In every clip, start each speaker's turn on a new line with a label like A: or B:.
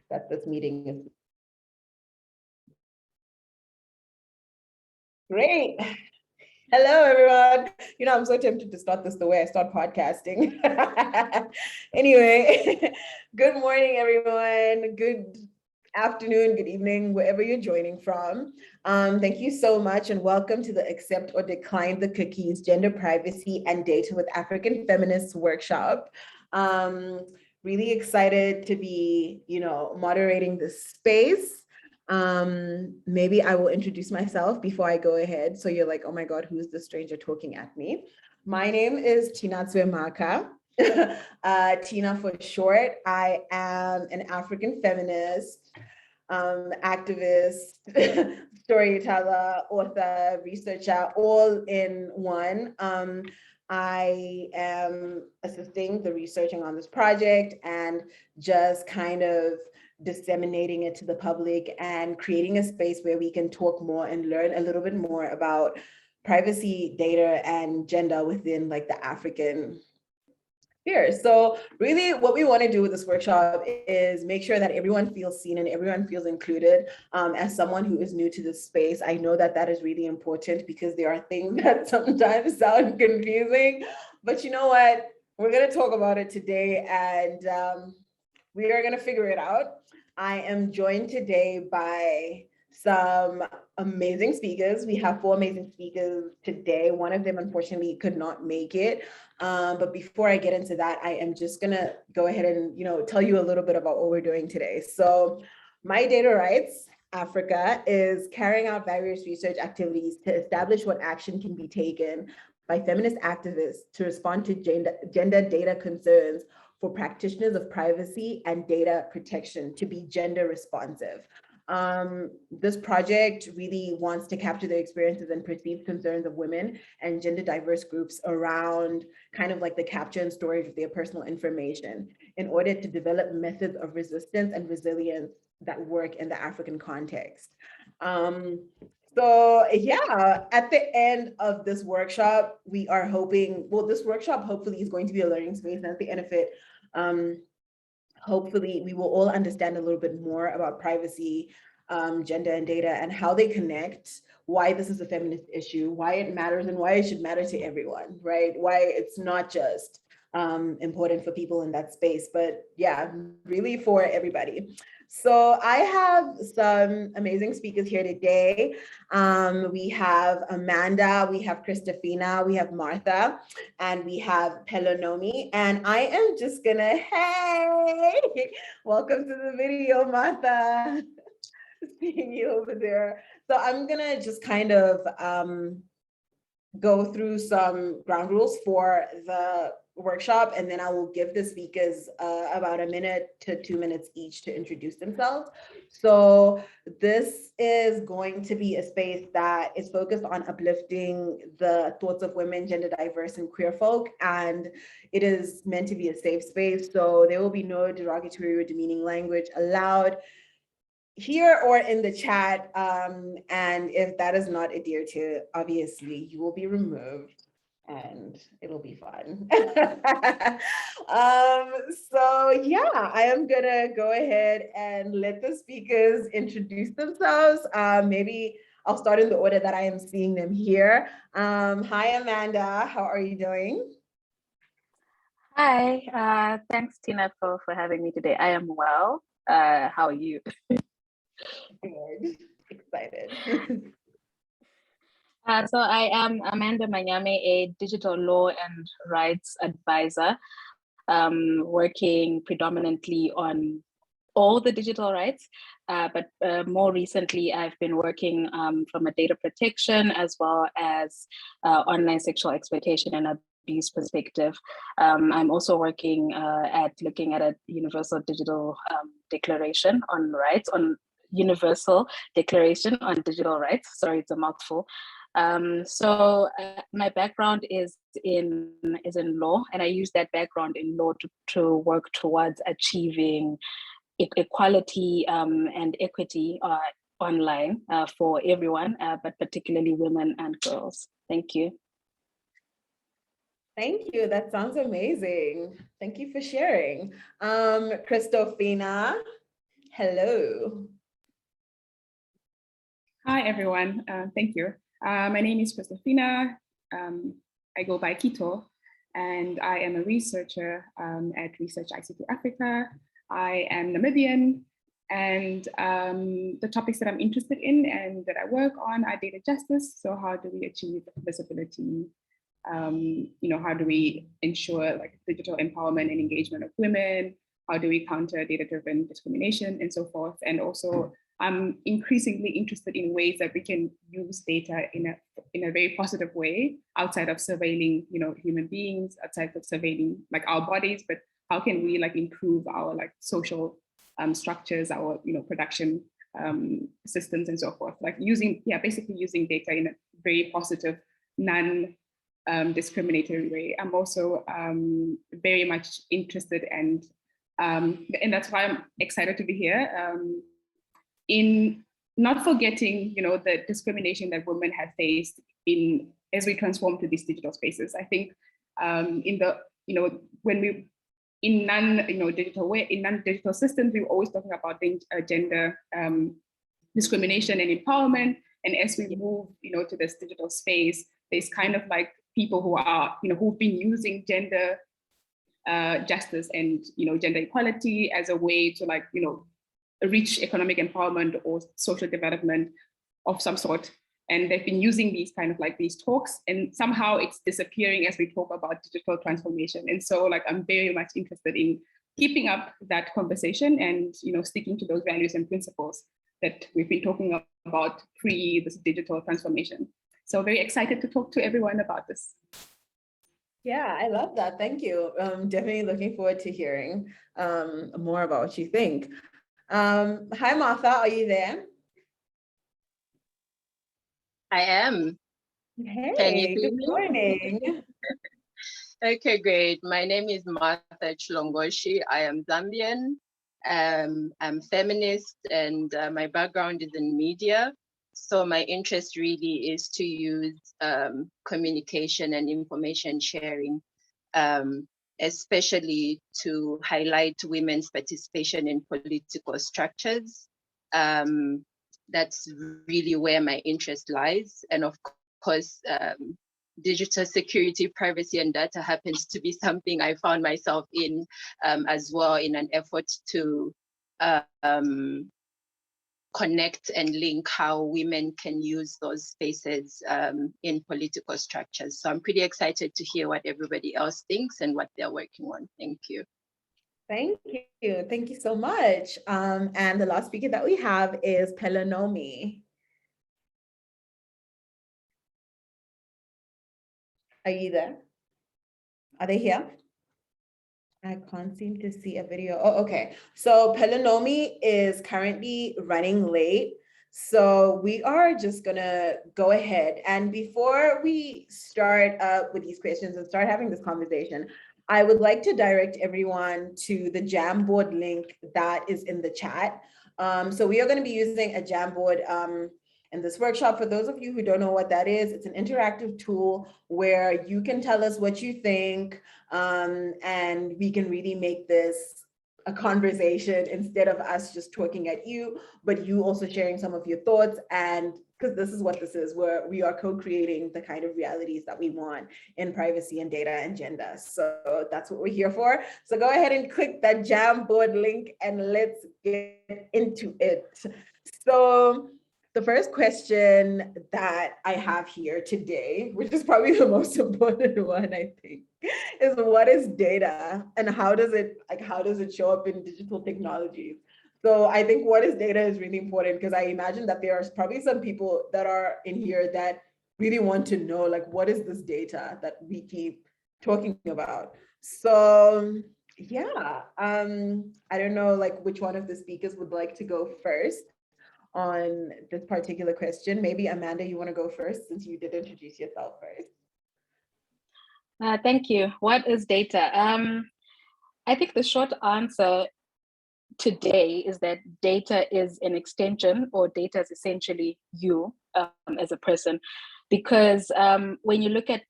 A: that this meeting is great. Hello, everyone. I'm so tempted to start this the way I start podcasting. Anyway, good morning, everyone. Good afternoon, good evening, wherever you're joining from. Thank you so much and welcome to the Accept or Decline the Cookies, Gender Privacy and Data with African Feminists workshop. Really excited to be, moderating this space. Maybe I will introduce myself before I go ahead. So you're like, oh my God, who's the stranger talking at me? My name is Tina Maka. Tina for short. I am an African feminist, activist, storyteller, author, researcher, all in one. I am assisting the researching on this project and just kind of disseminating it to the public and creating a space where we can talk more and learn a little bit more about privacy, data, and gender within like the African sphere. So really what we want to do with this workshop is make sure that everyone feels seen and everyone feels included. As someone who is new to this space, I know that that is really important because there are things that sometimes sound confusing, but you know what? We're going to talk about it today and we are going to figure it out. I am joined today by some amazing speakers. We have 4 amazing speakers today. One of them, unfortunately, could not make it. But before I get into that, I am just going to go ahead and, tell you a little bit about what we're doing today. So My Data Rights Africa is carrying out various research activities to establish what action can be taken by feminist activists to respond to gender data concerns for practitioners of privacy and data protection to be gender responsive. This project really wants to capture the experiences and perceived concerns of women and gender diverse groups around kind of like the capture and storage of their personal information in order to develop methods of resistance and resilience that work in the African context. So yeah, at the end of this workshop, we are hoping, this workshop hopefully is going to be a learning space, and at the end of it, hopefully we will all understand a little bit more about privacy, gender and data and how they connect, why this is a feminist issue, why it matters and why it should matter to everyone, right? Why it's not just important for people in that space, but yeah, really for everybody. So I have some amazing speakers here today. We have Amanda, we have Christofina, we have Martha, and we have Pelonomi. And I am just gonna, hey, welcome to the video, Martha. Seeing you over there. So I'm gonna just kind of go through some ground rules for the workshop, and then I will give the speakers about 1 minute to 2 minutes each to introduce themselves. So this is going to be a space that is focused on uplifting the thoughts of women, gender diverse and queer folk, and it is meant to be a safe space. So there will be no derogatory or demeaning language allowed here or in the chat, and if that is not adhered to, obviously you will be removed and it'll be fun. So yeah, I am gonna go ahead and let the speakers introduce themselves. Maybe I'll start in the order that I am seeing them here. Hi Amanda, how are you doing?
B: Hi, thanks Tina for having me today. I am well. How are you?
A: Good, excited.
B: So I am Amanda Manyame, a digital law and rights advisor, working predominantly on all the digital rights, but more recently I've been working from a data protection as well as online sexual exploitation and abuse perspective. I'm also working at looking at a universal digital declaration on rights, on Universal Declaration on Digital Rights. Sorry, it's a mouthful. So my background is in law, and I use that background in law to work towards achieving equality and equity online for everyone, but particularly women and girls. Thank you.
A: Thank you. That sounds amazing. Thank you for sharing. Christofina, Hello.
C: Hi, everyone. Thank you. My name is Christofina. I go by Kito, and I am a researcher at Research ICT Africa. I am Namibian, and the topics that I'm interested in and that I work on are data justice. So how do we achieve visibility? How do we ensure like digital empowerment and engagement of women? How do we counter data-driven discrimination and so forth? And also, I'm increasingly interested in ways that we can use data in a very positive way outside of surveilling, human beings, outside of surveilling like our bodies, but how can we like improve our like social structures, our production systems and so forth, like basically using data in a very positive, discriminatory way. I'm also very much interested and that's why I'm excited to be here, in not forgetting, the discrimination that women have faced as we transform to these digital spaces. I think when we in non-digital systems, we're always talking about gender discrimination and empowerment. And as we move, to this digital space, there's kind of like people who are, who've been using gender justice and, gender equality as a way to like, reach economic empowerment or social development of some sort. And they've been using these kind of like these talks, and somehow it's disappearing as we talk about digital transformation. And so like, I'm very much interested in keeping up that conversation and, sticking to those values and principles that we've been talking about pre this digital transformation. So very excited to talk to everyone about this.
A: Yeah, I love that. Thank you. Definitely looking forward to hearing more about what you think. Hi, Martha, are you there?
D: I am.
A: Hey,
D: can you
A: good morning.
D: Okay, great. My name is Martha Chilongoshi. I am Zambian. I'm feminist, and my background is in media. So my interest really is to use communication and information sharing, especially to highlight women's participation in political structures. That's really where my interest lies. And of course, digital security, privacy, and data happens to be something I found myself in as well, in an effort to connect and link how women can use those spaces in political structures. So I'm pretty excited to hear what everybody else thinks and what they're working on. Thank you.
A: Thank you. Thank you so much. And the last speaker that we have is Pelanomi. Are you there? Are they here? I can't seem to see a video. Oh, okay. So Pelanomi is currently running late. So we are just gonna go ahead. And before we start with these questions and start having this conversation, I would like to direct everyone to the Jamboard link that is in the chat. So we are gonna be using a Jamboard in this workshop. For those of you who don't know what that is, it's an interactive tool where you can tell us what you think, and we can really make this a conversation instead of us just talking at you, but you also sharing some of your thoughts. And because this is what this is, where we are co-creating the kind of realities that we want in privacy and data and gender. So that's what we're here for. So go ahead and click that Jamboard link and let's get into it. So the first question that I have here today, which is probably the most important one, I think, is what is data and how does it show up in digital technologies? So I think what is data is really important, because I imagine that there are probably some people that are in here that really want to know, like, what is this data that we keep talking about? So yeah, I don't know, like, which one of the speakers would like to go first on this particular question. Maybe Amanda, you want to go first, since you did introduce yourself first.
B: Thank you. What is data? I think the short answer today is that data is an extension, or data is essentially you as a person, because when you look at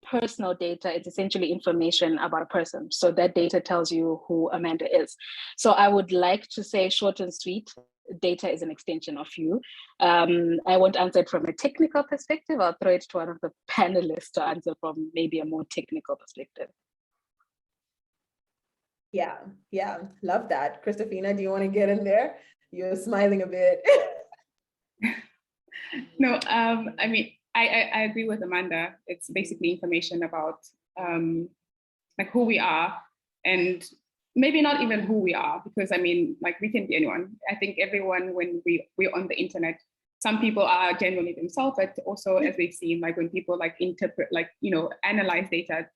B: personal data. It's essentially information about a person. So that data tells you who Amanda is. So I would like to say short and sweet, data is an extension of you. I won't answer it from a technical perspective. I'll throw it to one of the panelists to answer from maybe a more technical perspective.
A: Yeah, yeah, love that. Christofina, do you want to get in there? You're smiling a bit.
C: No, I mean, I agree with Amanda. It's basically information about like who we are, and maybe not even who we are, because I mean, like we can be anyone. I think everyone, when we're on the internet, some people are genuinely themselves, but also, as we've seen, like when people like interpret, like, you know, analyze data,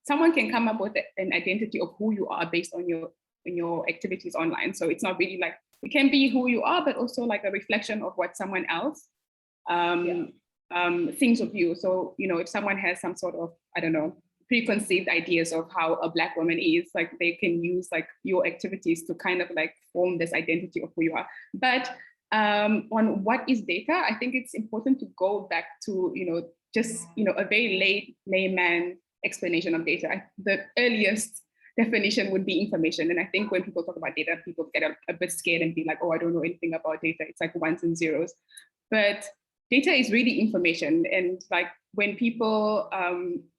C: someone can come up with an identity of who you are based on your activities online. So it's not really like, it can be who you are, but also like a reflection of what someone else thinks of you. So, you know, if someone has some sort of, I don't know, preconceived ideas of how a Black woman is, like they can use like your activities to kind of like form this identity of who you are. But on what is data, I think it's important to go back to, you know, just, you know, a very layman explanation of data. The earliest definition would be information. And I think when people talk about data, people get a bit scared and be like, oh, I don't know anything about data. It's like ones and zeros. But data is really information. And like when people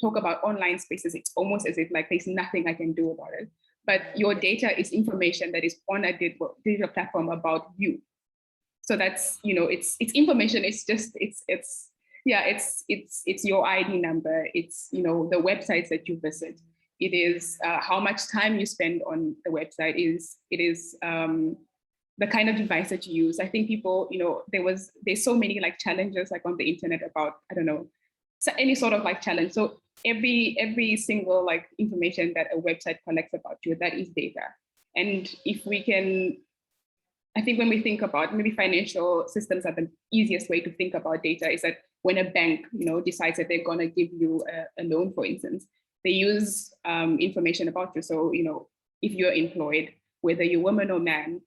C: talk about online spaces, it's almost as if like there's nothing I can do about it. But your data is information that is on a digital platform about you. So that's, you know, it's information. It's just, it's your ID number. It's, you know, the websites that you visit. It is how much time you spend on the website. It is the kind of device that you use. I think people, you know, there's so many like challenges like on the internet about, I don't know, so any sort of like challenge. So every single like information that a website collects about you, that is data. And if we can, I think when we think about maybe financial systems, are the easiest way to think about data is that when a bank, you know, decides that they're gonna give you a loan, for instance, they use information about you. So, you know, if you're employed, whether you're woman or man,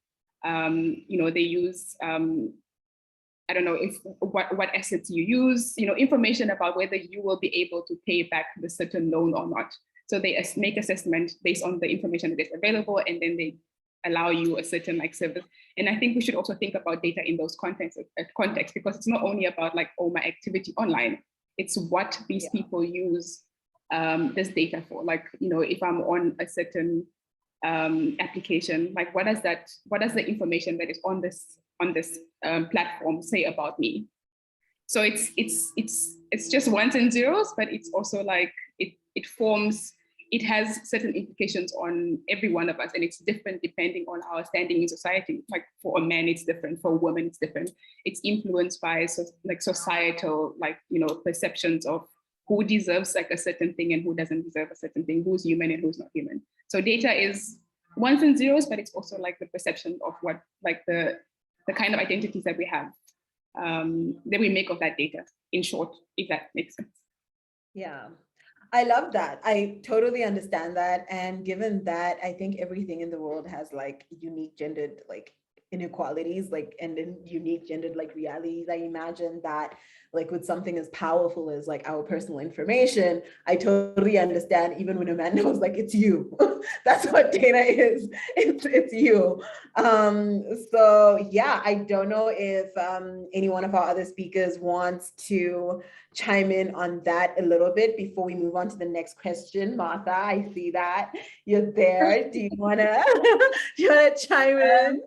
C: you know, they use, I don't know if what assets you use, you know, information about whether you will be able to pay back the certain loan or not. So they make assessment based on the information that is available, and then they allow you a certain like service. And I think we should also think about data in those contexts, because it's not only about like, oh, my activity online, it's what these people use this data for. Like, you know, if I'm on a certain application, like what does the information that is on this platform say about me? So it's just ones and zeros, but it's also like it has certain implications on every one of us, and it's different depending on our standing in society. Like for a man, it's different. For a woman, it's different. It's influenced by like societal, like, you know, perceptions of who deserves like a certain thing and who doesn't deserve a certain thing, who's human and who's not human. So data is ones and zeros, but it's also like the perception of what, like the kind of identities that we have, that we make of that data, in short, if that makes sense.
A: Yeah, I love that. I totally understand that. And given that, I think everything in the world has like unique gendered like inequalities, like, and then unique gendered like realities. I imagine that like with something as powerful as like our personal information, I totally understand even when a man knows like it's you. That's what data is. It's you. So yeah, I don't know if any one of our other speakers wants to chime in on that a little bit before we move on to the next question. Martha, I see that you're there. Do you wanna chime in?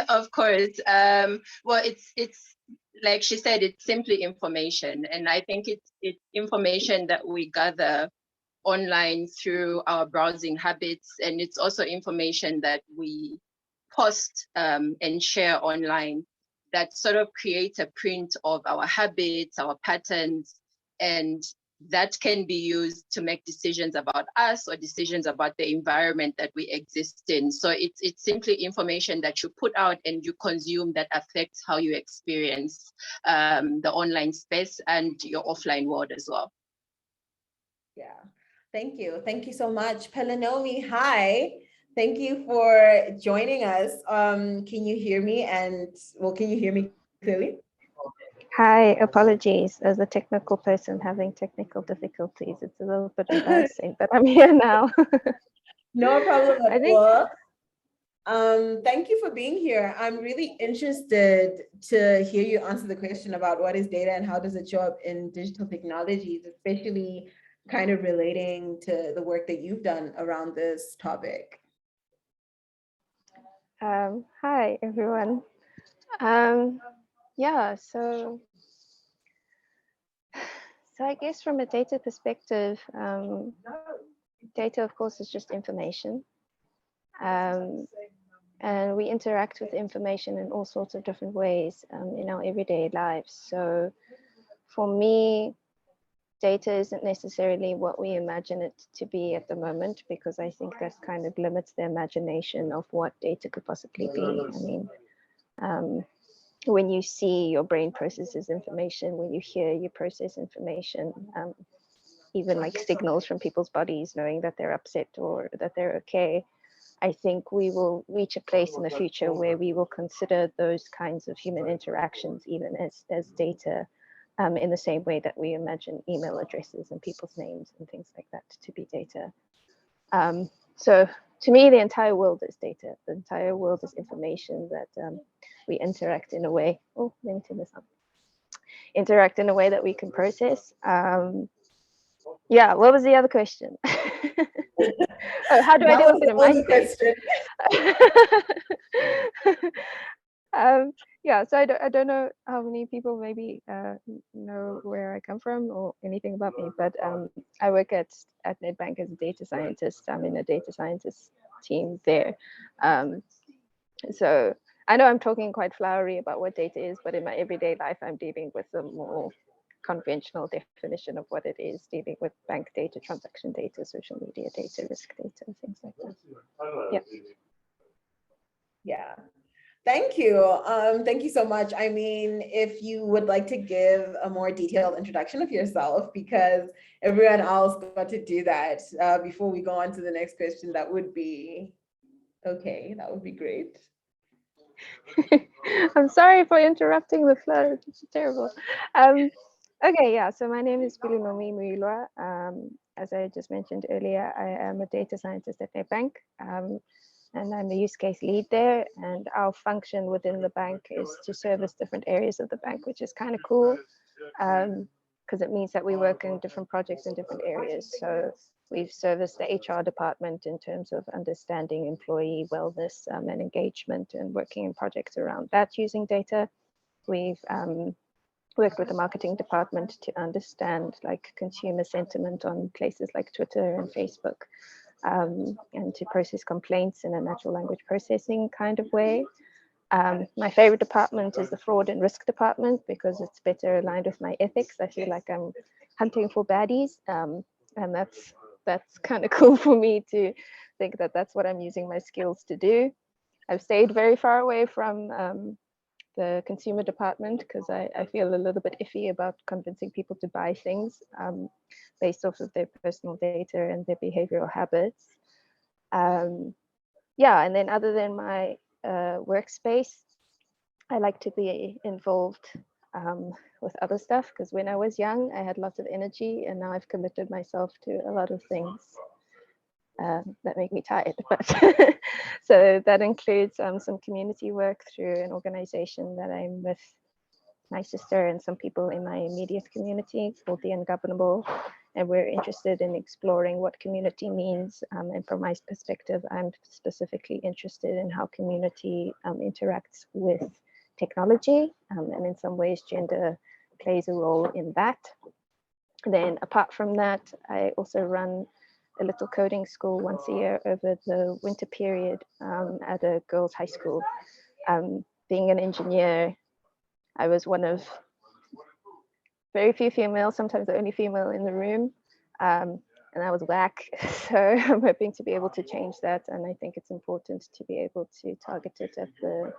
D: Of course. Well, it's like she said, it's simply information, and I think it's information that we gather online through our browsing habits, and it's also information that we post and share online that sort of creates a print of our habits, our patterns, and that can be used to make decisions about us or decisions about the environment that we exist in. So it's simply information that you put out and you consume that affects how you experience the online space and your offline world as well.
A: Yeah, thank you. Thank you so much. Pelanomi, hi. Thank you for joining us. Can you hear me? And well, can you hear me clearly?
E: Hi, apologies. As a technical person having technical difficulties, it's a little bit embarrassing, but I'm here now.
A: No problem
E: I
A: at
E: think
A: all. Thank you for being here. I'm really interested to hear you answer the question about what is data and how does it show up in digital technologies, especially kind of relating to the work that you've done around this topic.
E: hi, everyone. Yeah, so I guess from a data perspective, data, of course, is just information. And we interact with information in all sorts of different ways in our everyday lives. So for me, data isn't necessarily what we imagine it to be at the moment, because I think that kind of limits the imagination of what data could possibly be. I mean, when you see, your brain processes information. When you hear, you process information. Even like signals from people's bodies knowing that they're upset or that they're okay. I think we will reach a place in the future where we will consider those kinds of human interactions even as data, in the same way that we imagine email addresses and people's names and things like that to be data. So to me, the entire world is data. The entire world is information that we interact in a way. Oh, let me turn this on. Interact in a way that we can process. Yeah, what was the other question? Oh, how do I deal with it in my space? Yeah, so I don't know how many people maybe know where I come from or anything about me, but I work at Nedbank as a data scientist. I'm in a data scientist team there. So I know I'm talking quite flowery about what data is, but in my everyday life, I'm dealing with a more conventional definition of what it is, dealing with bank data, transaction data, social media data, risk data, things like that. Yeah.
A: Yeah. Thank you. Thank you so much. I mean, if you would like to give a more detailed introduction of yourself, because everyone else got to do that before we go on to the next question, that would be okay. That would be great.
E: I'm sorry for interrupting the flow. It's terrible. Okay, yeah. So my name is Bilinomi Muilwa. As I just mentioned earlier, I am a data scientist at Nedbank. And I'm the use case lead there. And our function within the bank is to service different areas of the bank, which is kind of cool, because it means that we work in different projects in different areas. So we've serviced the HR department in terms of understanding employee wellness and engagement, and working in projects around that using data. We've worked with the marketing department to understand like consumer sentiment on places like Twitter and Facebook. And to process complaints in a natural language processing kind of way. My favorite department is the fraud and risk department, because it's better aligned with my ethics. I feel like I'm hunting for baddies, and that's kind of cool for me to think that that's what I'm using my skills to do. I've stayed very far away from the consumer department because I feel a little bit iffy about convincing people to buy things based off of their personal data and their behavioral habits. Yeah, and then other than my workspace, I like to be involved with other stuff, because when I was young, I had lots of energy, and now I've committed myself to a lot of things that make me tired. But so that includes some community work through an organization that I'm with my sister and some people in my immediate community called The Ungovernable. And we're interested in exploring what community means. And from my perspective, I'm specifically interested in how community interacts with technology. And in some ways, gender plays a role in that. Then apart from that, I also run a little coding school once a year over the winter period at a girls' high school. Being an engineer, I was one of very few females, sometimes the only female in the room, and I was whack. So I'm hoping to be able to change that, and I think it's important to be able to target it at the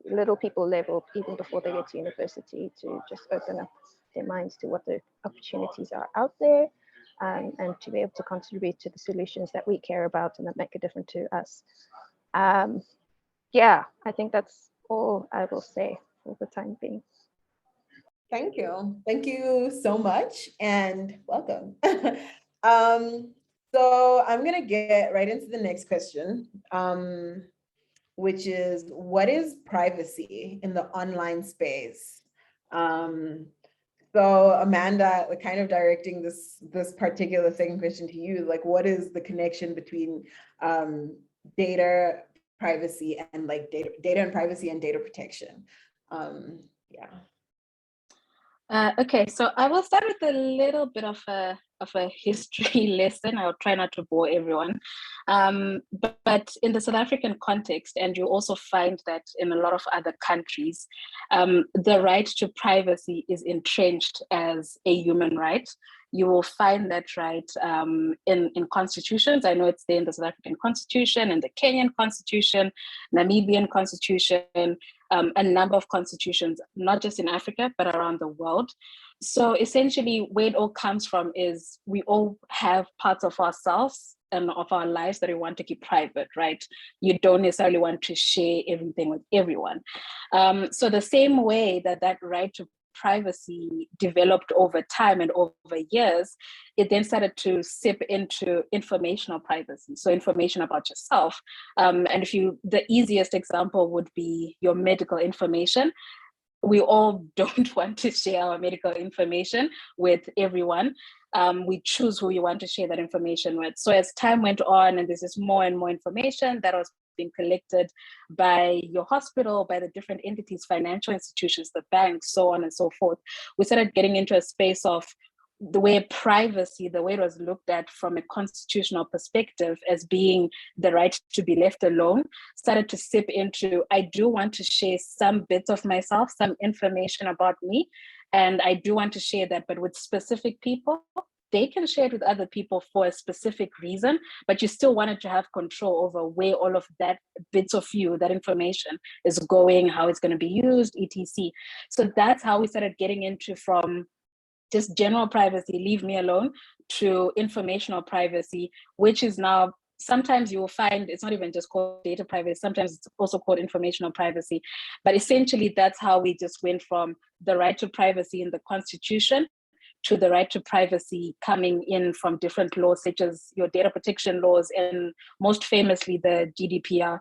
E: little people level, even before they get to university, to just open up their minds to what the opportunities are out there, and to be able to contribute to the solutions that we care about and that make a difference to us. Yeah, I think that's all I will say for the time being.
A: Thank you. Thank you so much and welcome. So I'm going to get right into the next question, which is what is privacy in the online space? Um, so Amanda, like kind of directing this particular second question to you, like what is the connection between data privacy and like data and privacy and data protection? Yeah.
B: Okay, so I will start with a little bit of a history lesson. I'll try not to bore everyone. But in the South African context, and you also find that in a lot of other countries, the right to privacy is entrenched as a human right. You will find that right in constitutions. I know it's there in the South African Constitution, and the Kenyan Constitution, Namibian Constitution, a number of constitutions, not just in Africa, but around the world. So essentially, where it all comes from is we all have parts of ourselves and of our lives that we want to keep private, right? You don't necessarily want to share everything with everyone. So the same way that right to privacy developed over time and over years, it then started to sip into informational privacy. So information about yourself. And the easiest example would be your medical information. We all don't want to share our medical information with everyone. We choose who we want to share that information with. So as time went on, and there's just more and more information that was being collected by your hospital, by the different entities, financial institutions, the banks, so on and so forth, we started getting into a space of the way privacy, the way it was looked at from a constitutional perspective as being the right to be left alone, started to sip into, I do want to share some bits of myself, some information about me, and I do want to share that, but with specific people. They can share it with other people for a specific reason, but you still wanted to have control over where all of that bits of you, that information is going, how it's going to be used, etc. So that's how we started getting into from just general privacy, leave me alone, to informational privacy, which is now sometimes you will find it's not even just called data privacy, sometimes it's also called informational privacy. But essentially, that's how we just went from the right to privacy in the Constitution to the right to privacy coming in from different laws, such as your data protection laws, and most famously the GDPR,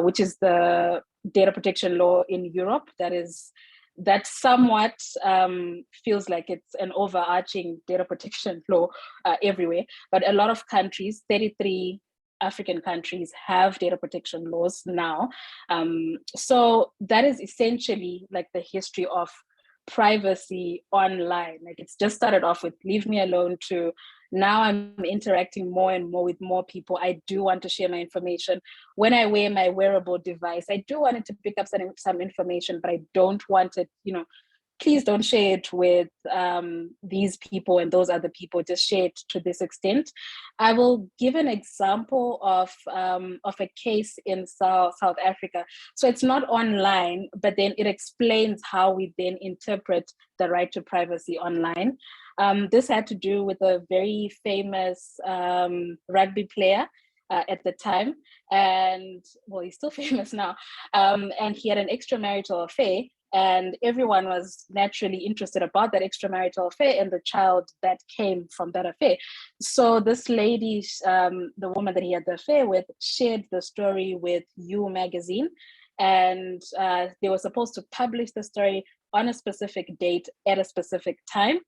B: which is the data protection law in Europe that somewhat feels like it's an overarching data protection law everywhere. But a lot of countries, 33 African countries, have data protection laws now. So that is essentially like the history of privacy online. Like it's just started off with leave me alone to now I'm interacting more and more with more people. I do want to share my information. When I wear my wearable device, I do want it to pick up some information, but I don't want it, please don't share it with these people and those other people. Just share it to this extent. I will give an example of a case in South Africa. So it's not online, but then it explains how we then interpret the right to privacy online. This had to do with a very famous rugby player at the time. And well, he's still famous now. And he had an extramarital affair. And everyone was naturally interested about that extramarital affair and the child that came from that affair. So this lady, the woman that he had the affair with, shared the story with You magazine. And they were supposed to publish the story on a specific date at a specific time.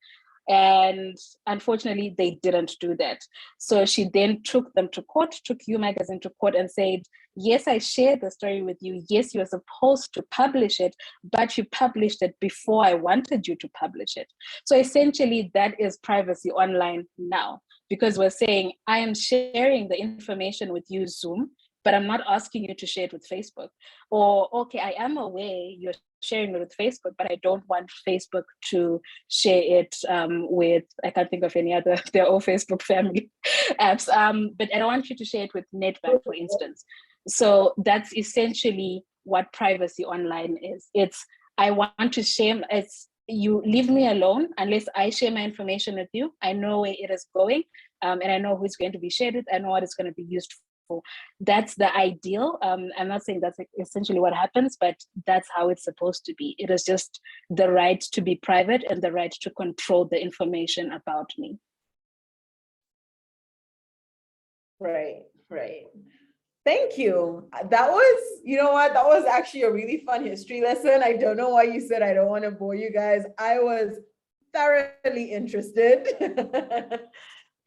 B: And unfortunately, they didn't do that. So she then took them to court, took You magazine to court and said, yes, I shared the story with you. Yes, you were supposed to publish it, but you published it before I wanted you to publish it. So essentially, that is privacy online now, because we're saying, I am sharing the information with you, Zoom, but I'm not asking you to share it with Facebook. Or, okay, I am aware you're sharing it with Facebook, but I don't want Facebook to share it with, I can't think of any other, their own Facebook family apps, but I don't want you to share it with Nedbank, for instance. So that's essentially what privacy online is. It's, I want to share, it's, you leave me alone unless I share my information with you. I know where it is going, and I know who it's going to be shared with. I know what it's going to be used for. That's the ideal. I'm not saying that's essentially what happens, but that's how it's supposed to be. It is just the right to be private and the right to control the information about me.
A: Right, right. Thank you. That was, you know what? That was actually a really fun history lesson. I don't know why you said I don't want to bore you guys. I was thoroughly interested.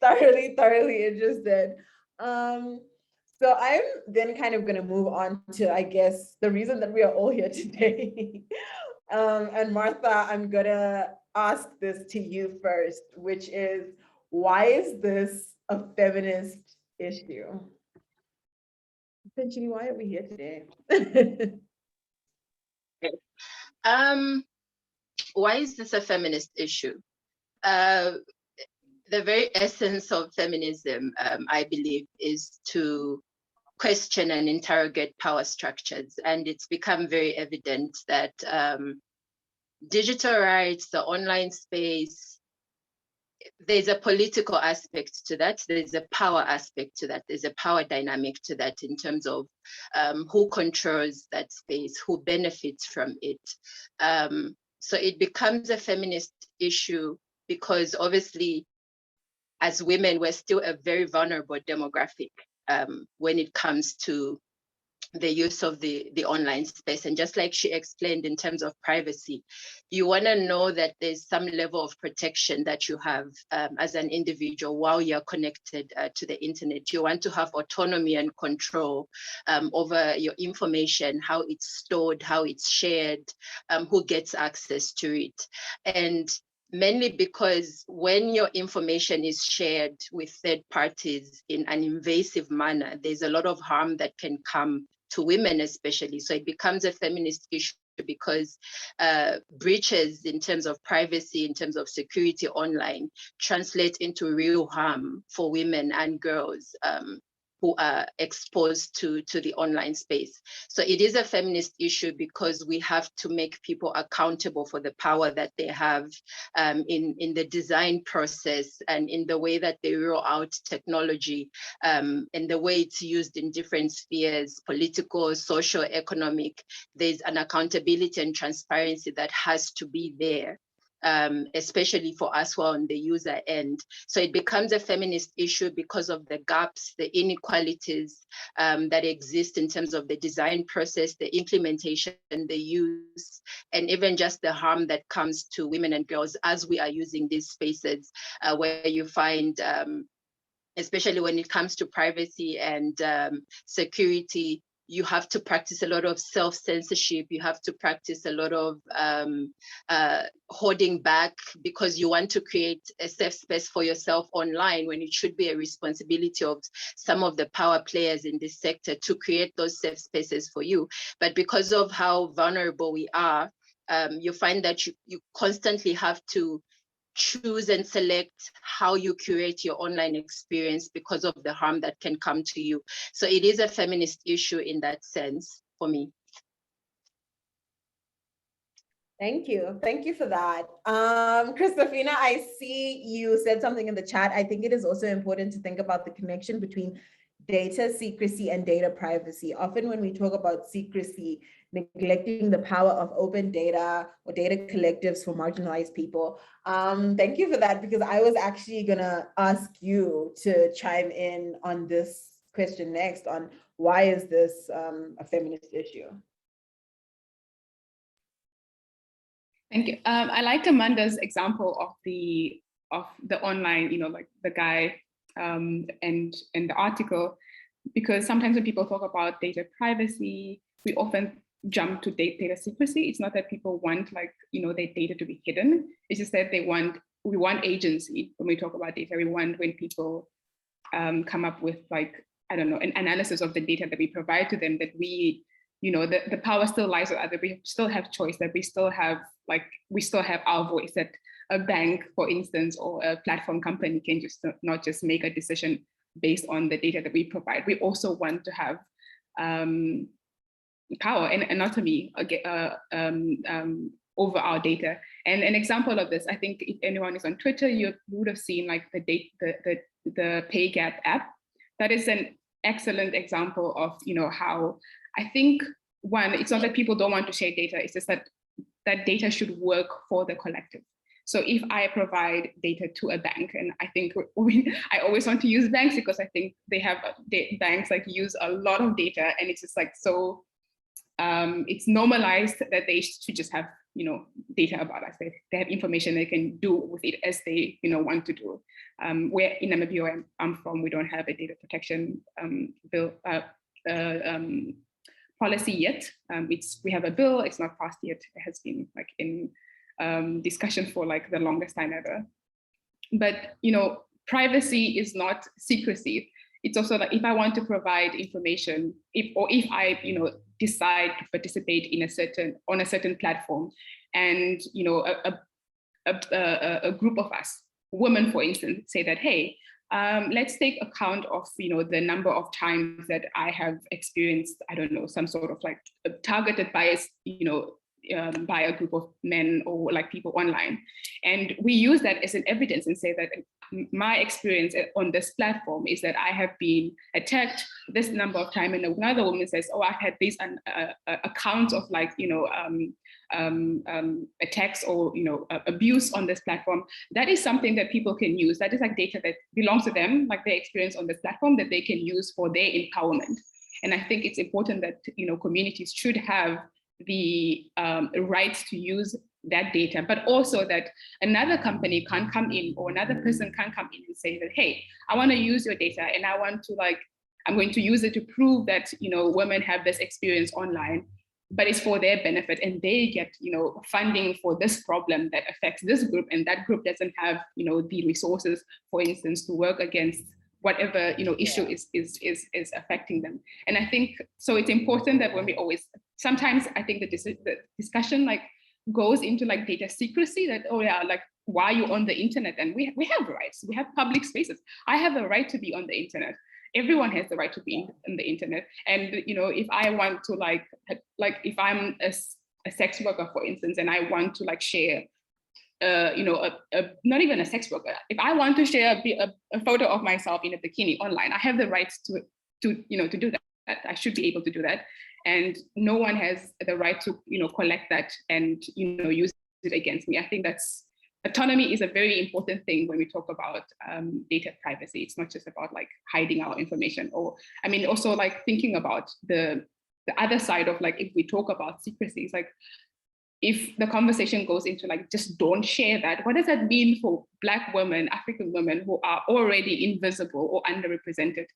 A: thoroughly interested. So I'm then kind of going to move on to, I guess, the reason that we are all here today. And Martha, I'm going to ask this to you first, which is, why is this a feminist issue? Essentially, why are we here today?
D: Why is this a feminist issue? The very essence of feminism, I believe, is to question and interrogate power structures. And it's become very evident that digital rights, the online space, there's a political aspect to that. There's a power aspect to that. There's a power dynamic to that in terms of who controls that space, who benefits from it. So it becomes a feminist issue because obviously, as women, we're still a very vulnerable demographic when it comes to the use of the online space. And just like she explained in terms of privacy, you want to know that there's some level of protection that you have as an individual while you're connected to the internet. You want to have autonomy and control over your information, how it's stored, how it's shared, who gets access to it. And mainly because when your information is shared with third parties in an invasive manner, there's a lot of harm that can come to women especially. So it becomes a feminist issue because breaches in terms of privacy, in terms of security online, translate into real harm for women and girls who are exposed to the online space. So it is a feminist issue because we have to make people accountable for the power that they have in the design process and in the way that they roll out technology and the way it's used in different spheres, political, social, economic. There's an accountability and transparency that has to be there. Especially for us who are on the user end. So it becomes a feminist issue because of the gaps, the inequalities that exist in terms of the design process, the implementation, the use, and even just the harm that comes to women and girls as we are using these spaces where you find, especially when it comes to privacy and security, you have to practice a lot of self-censorship. You have to practice a lot of holding back because you want to create a safe space for yourself online when it should be a responsibility of some of the power players in this sector to create those safe spaces for you. But because of how vulnerable we are, you find that you constantly have to choose and select how you curate your online experience because of the harm that can come to you. So it is a feminist issue in that sense for me.
A: Thank you. Thank you for that. Christofina, I see you said something in the chat. I think it is also important to think about the connection between data secrecy and data privacy. Often when we talk about secrecy, neglecting the power of open data or data collectives for marginalized people. Thank you for that, because I was actually gonna ask you to chime in on this question next on why is this a feminist issue?
C: Thank you. I liked Amanda's example of the online, like the guy and the article, because sometimes when people talk about data privacy, we often jump to data secrecy. It's not that people want their data to be hidden. It's just that we want agency when we talk about data. We want when people come up with an analysis of the data that we provide to them, that we, the power still lies with others. We still have choice, that we still have our voice, that a bank, for instance, or a platform company can just not just make a decision based on the data that we provide. We also want to have power and autonomy over our data. And an example of this, I think if anyone is on Twitter, you would have seen the pay gap app. That is excellent example of, how I think, one, it's not that people don't want to share data, it's just that that data should work for the collective. So if I provide data to a bank, and I think I always want to use banks because I think banks like use a lot of data, and it's just like so, it's normalized that they should just have, data about us. They have information they can do with it as they, want to do. Where in Namibia, where I'm from, we don't have a data protection bill policy yet. We have a bill, it's not passed yet. It has been like in discussion for like the longest time ever. But privacy is not secrecy. It's also like if I want to provide information, if I decide to participate on a certain platform, and a group of us, women for instance, say that, hey, let's take account of the number of times that I have experienced, I don't know, some sort of like targeted bias, by a group of men or like people online. And we use that as an evidence and say that my experience on this platform is that I have been attacked this number of times. And another woman says, oh, I've had these accounts of like, attacks or, abuse on this platform. That is something that people can use. That is like data that belongs to them, like their experience on this platform that they can use for their empowerment. And I think it's important that, communities should have the rights to use that data, but also that another company can't come in or another person can't come in and say that, hey, I want to use your data and I want to I'm going to use it to prove that, women have this experience online, but it's for their benefit and they get, funding for this problem that affects this group, and that group doesn't have, the resources, for instance, to work against whatever issue is affecting them. And I think so it's important that when we always, sometimes I think the discussion like goes into like data secrecy, that, oh yeah, like why are you on the internet? And we have rights, we have public spaces. I have a right to be on the internet. Everyone has the right to be on the internet. And if I want to like if I'm a sex worker, for instance, and I want to like share not even a sex worker. If I want to share a photo of myself in a bikini online, I have the right to do that. I should be able to do that, and no one has the right to collect that and use it against me. I think that's autonomy is a very important thing when we talk about data privacy. It's not just about like hiding our information, or I mean also like thinking about the other side of like if we talk about secrecy, it's like, if the conversation goes into like, just don't share that, what does that mean for Black women, African women who are already invisible or underrepresented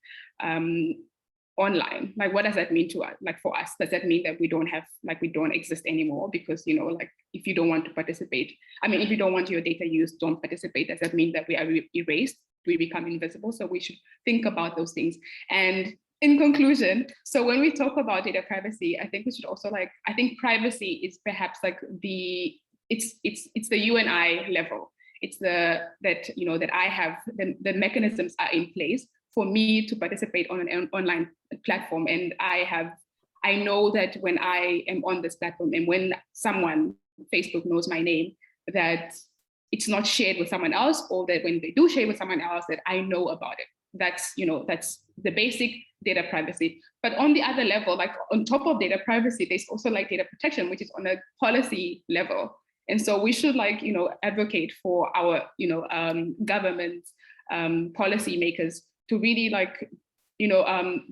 C: online? Like, what does that mean to us? Like for us, does that mean that we don't exist anymore? Because, like if you don't want to participate, I mean, if you don't want your data used, don't participate. Does that mean that we are erased? We become invisible? So we should think about those things. And in conclusion, so when we talk about data privacy, I think we should also I think privacy is perhaps like it's the you and I level. It's that I have the mechanisms are in place for me to participate on an online platform. And I know that when I am on this platform and when someone, Facebook knows my name, that it's not shared with someone else, or that when they do share with someone else, that I know about it. That's the basic data privacy. But on the other level, like on top of data privacy, there's also like data protection, which is on a policy level. And so we should advocate for our government policymakers to really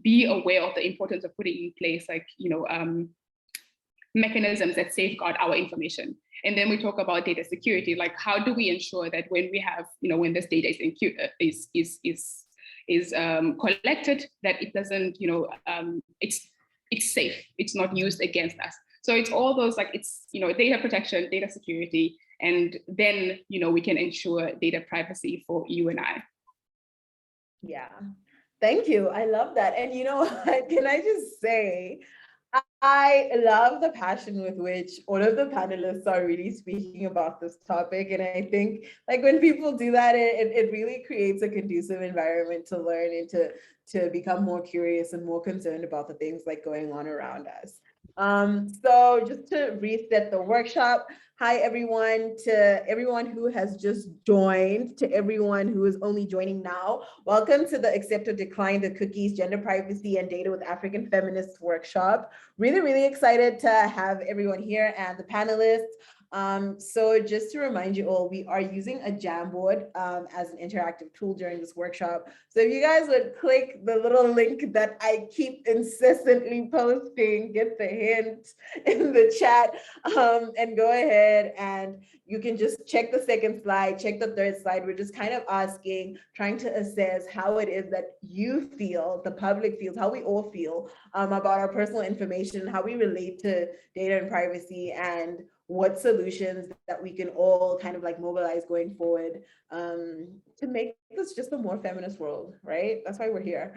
C: be aware of the importance of putting in place mechanisms that safeguard our information. And then we talk about data security, like how do we ensure that when we have when this data is collected, that it doesn't it's safe, it's not used against us. So it's all those it's data protection, data security, and then we can ensure data privacy for you and I.
A: Yeah, thank you. I love that. And can I just say, I love the passion with which all of the panelists are really speaking about this topic. And I think when people do that, it really creates a conducive environment to learn and to become more curious and more concerned about the things going on around us. So just to reset the workshop, hi everyone, to everyone who has just joined, to everyone who is only joining now, welcome to the Accept or Decline the Cookies, Gender Privacy and Data with African Feminists workshop. Really, really excited to have everyone here and the panelists. So just to remind you all, we are using a Jamboard as an interactive tool during this workshop. So if you guys would click the little link that I keep incessantly posting, get the hint in the chat, and go ahead and you can just check the second slide, check the third slide. We're just kind of asking, trying to assess how it is that you feel, the public feels, how we all feel about our personal information, how we relate to data and privacy, and what solutions that we can all kind of like mobilize going forward to make this just a more feminist world, right? That's why we're here.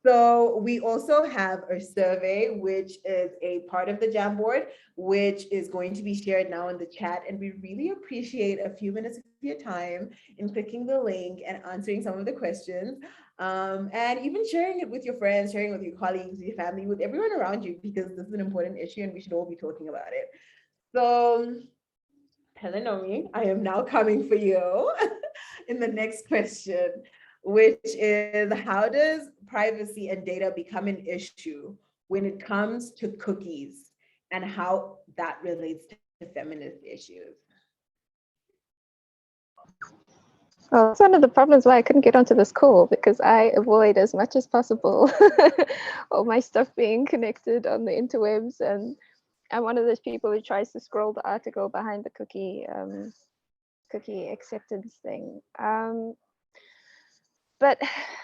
A: So we also have a survey, which is a part of the Jamboard, which is going to be shared now in the chat. And we really appreciate a few minutes of your time in clicking the link and answering some of the questions. And even sharing it with your friends, sharing it with your colleagues, your family, with everyone around you, because this is an important issue and we should all be talking about it. So, Pelenomi, I am now coming for you in the next question, which is, how does privacy and data become an issue when it comes to cookies, and how that relates to feminist issues?
E: Well, that's one of the problems why I couldn't get onto this call, because I avoid as much as possible all my stuff being connected on the interwebs, and I'm one of those people who tries to scroll the article behind the cookie acceptance thing. But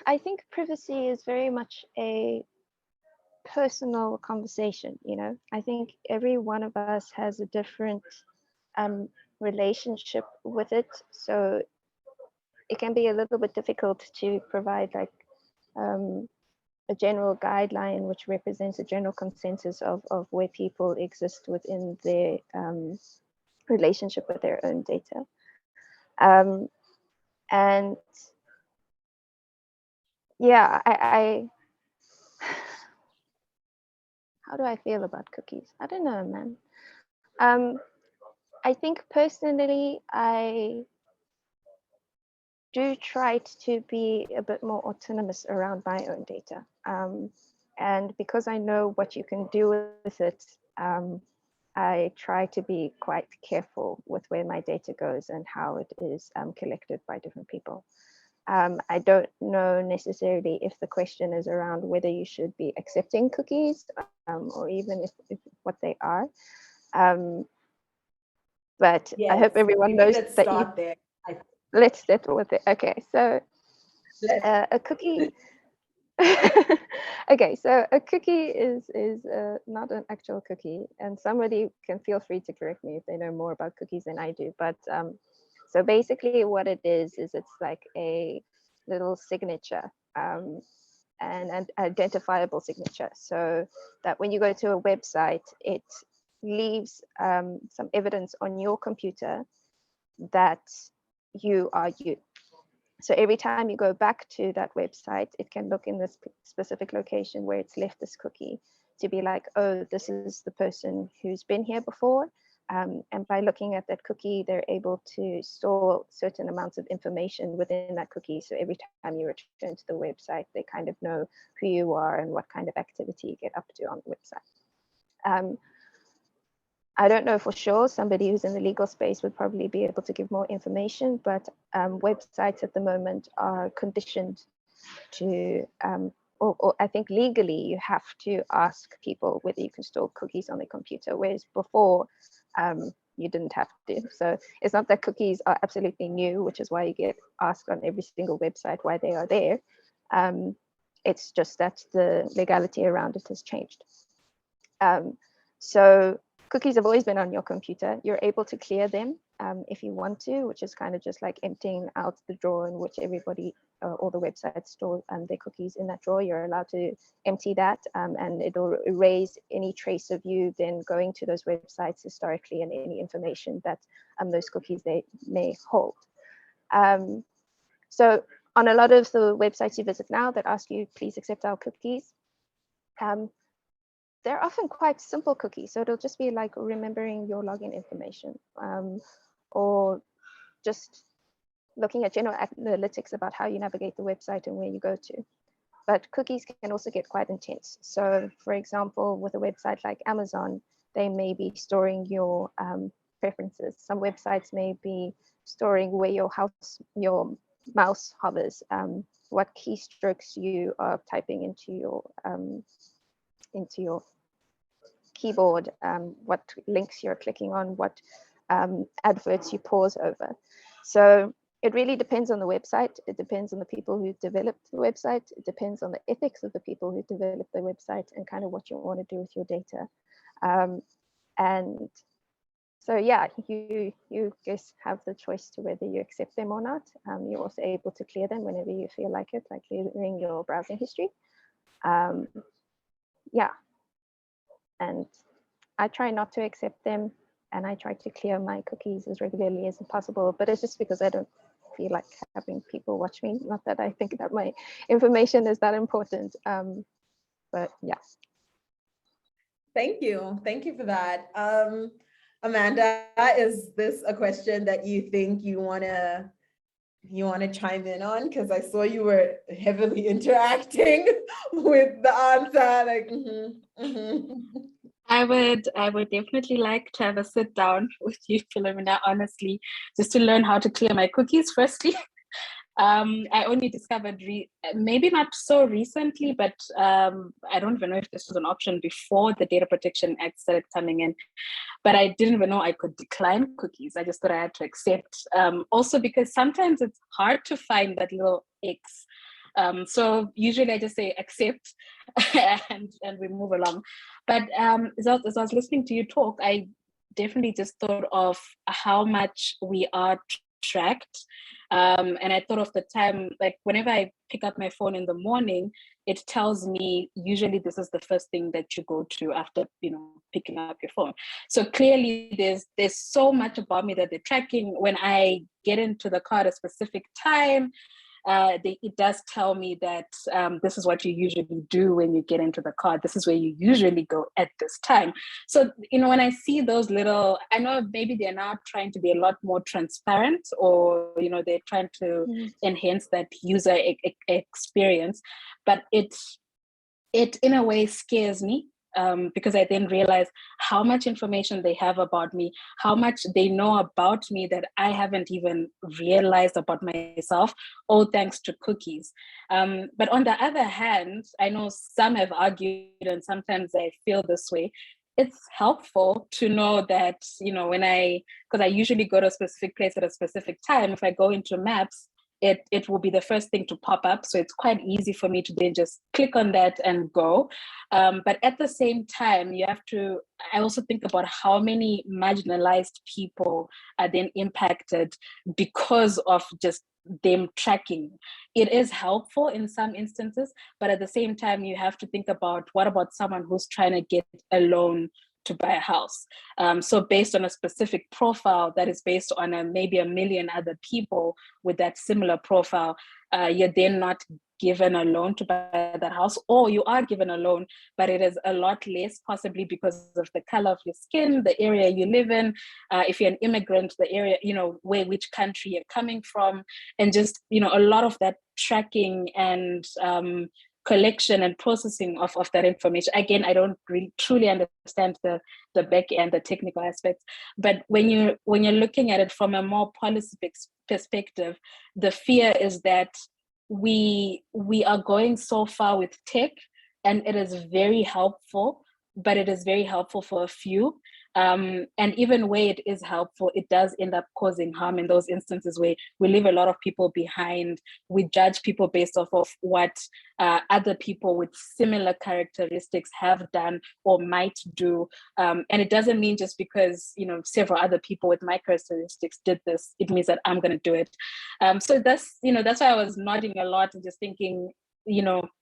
E: I think privacy is very much a personal conversation. I think every one of us has a different relationship with it, so it can be a little bit difficult to provide like a general guideline which represents a general consensus of where people exist within their relationship with their own data. And yeah, I how do I feel about cookies? I don't know, man. I think personally, I do try to be a bit more autonomous around my own data. And because I know what you can do with it, I try to be quite careful with where my data goes and how it is collected by different people. I don't know necessarily if the question is around whether you should be accepting cookies or even if what they are. But
A: Yes,
E: I hope everyone knows
A: let's
E: that
A: start there.
E: let's settle with it. Okay, so a cookie. Okay, so a cookie is not an actual cookie, and somebody can feel free to correct me if they know more about cookies than I do. But so basically, what it is it's like a little signature, an identifiable signature, so that when you go to a website, it leaves some evidence on your computer that you are you. So every time you go back to that website, it can look in this specific location where it's left this cookie to be like, oh, this is the person who's been here before. And by looking at that cookie, they're able to store certain amounts of information within that cookie. So every time you return to the website, they kind of know who you are and what kind of activity you get up to on the website. I don't know for sure. Somebody who's in the legal space would probably be able to give more information, but websites at the moment are conditioned to, or I think legally you have to ask people whether you can store cookies on their computer, whereas before you didn't have to. So it's not that cookies are absolutely new, which is why you get asked on every single website why they are there. It's just that the legality around it has changed. So cookies have always been on your computer. You're able to clear them if you want to, which is kind of just like emptying out the drawer in which everybody, all the websites store their cookies in that drawer. You're allowed to empty that and it'll erase any trace of you then going to those websites historically and any information that those cookies they may hold. So on a lot of the websites you visit now that ask you, please accept our cookies, they're often quite simple cookies. So it'll just be like remembering your login information, or just looking at general analytics about how you navigate the website and where you go to. But cookies can also get quite intense. So for example, with a website like Amazon, they may be storing your preferences. Some websites may be storing where your mouse hovers, what keystrokes you are typing into your keyboard, what links you're clicking on, what adverts you pause over. So it really depends on the website. It depends on the people who developed the website. It depends on the ethics of the people who developed the website and kind of what you want to do with your data. And so, yeah, you just have the choice to whether you accept them or not. You're also able to clear them whenever you feel like it, like clearing your browsing history. Yeah, and I try not to accept them, and I try to clear my cookies as regularly as possible, but it's just because I don't feel like having people watch me. Not that I think that my information is that important, but yeah.
A: Thank you for that. Amanda, is this a question that you think you wanna chime in on? Because I saw you were heavily interacting with the answer, like,
B: I would definitely like to have a sit down with you, Philomena, honestly, just to learn how to clear my cookies firstly. I only discovered, maybe not so recently, but I don't even know if this was an option before the Data Protection Act started coming in, but I didn't even know I could decline cookies. I just thought I had to accept. Also because sometimes it's hard to find that little X. So usually I just say accept and we move along. But as I was listening to you talk, I definitely just thought of how much we are tracked. And I thought of the time, like whenever I pick up my phone in the morning, it tells me usually this is the first thing that you go to after, picking up your phone. So clearly there's so much about me that they're tracking. When I get into the car at a specific time, it does tell me that this is what you usually do when you get into the car. This is where you usually go at this time. So, when I see those little, I know maybe they're now trying to be a lot more transparent, or, they're trying to enhance that user experience, but it in a way scares me. Because I then realize how much information they have about me, how much they know about me that I haven't even realized about myself, all thanks to cookies. But on the other hand, I know some have argued, and sometimes I feel this way, it's helpful to know that, because I usually go to a specific place at a specific time, if I go into maps, it will be the first thing to pop up. So it's quite easy for me to then just click on that and go. But at the same time, I also think about how many marginalized people are then impacted because of just them tracking. It is helpful in some instances, but at the same time, you have to think about, what about someone who's trying to get a loan to buy a house? So based on a specific profile that is based on maybe a million other people with that similar profile, you're then not given a loan to buy that house, or you are given a loan, but it is a lot less, possibly because of the color of your skin, the area you live in, if you're an immigrant, the area, which country you're coming from, and just, a lot of that tracking and collection and processing of that information. Again, I don't really truly understand the back end, the technical aspects, but when you're looking at it from a more policy perspective, the fear is that we are going so far with tech, and it is very helpful, but it is very helpful for a few. And even where it is helpful, it does end up causing harm in those instances where we leave a lot of people behind. We judge people based off of what other people with similar characteristics have done or might do. And it doesn't mean just because, several other people with my characteristics did this, it means that I'm going to do it. So that's why I was nodding a lot and just thinking,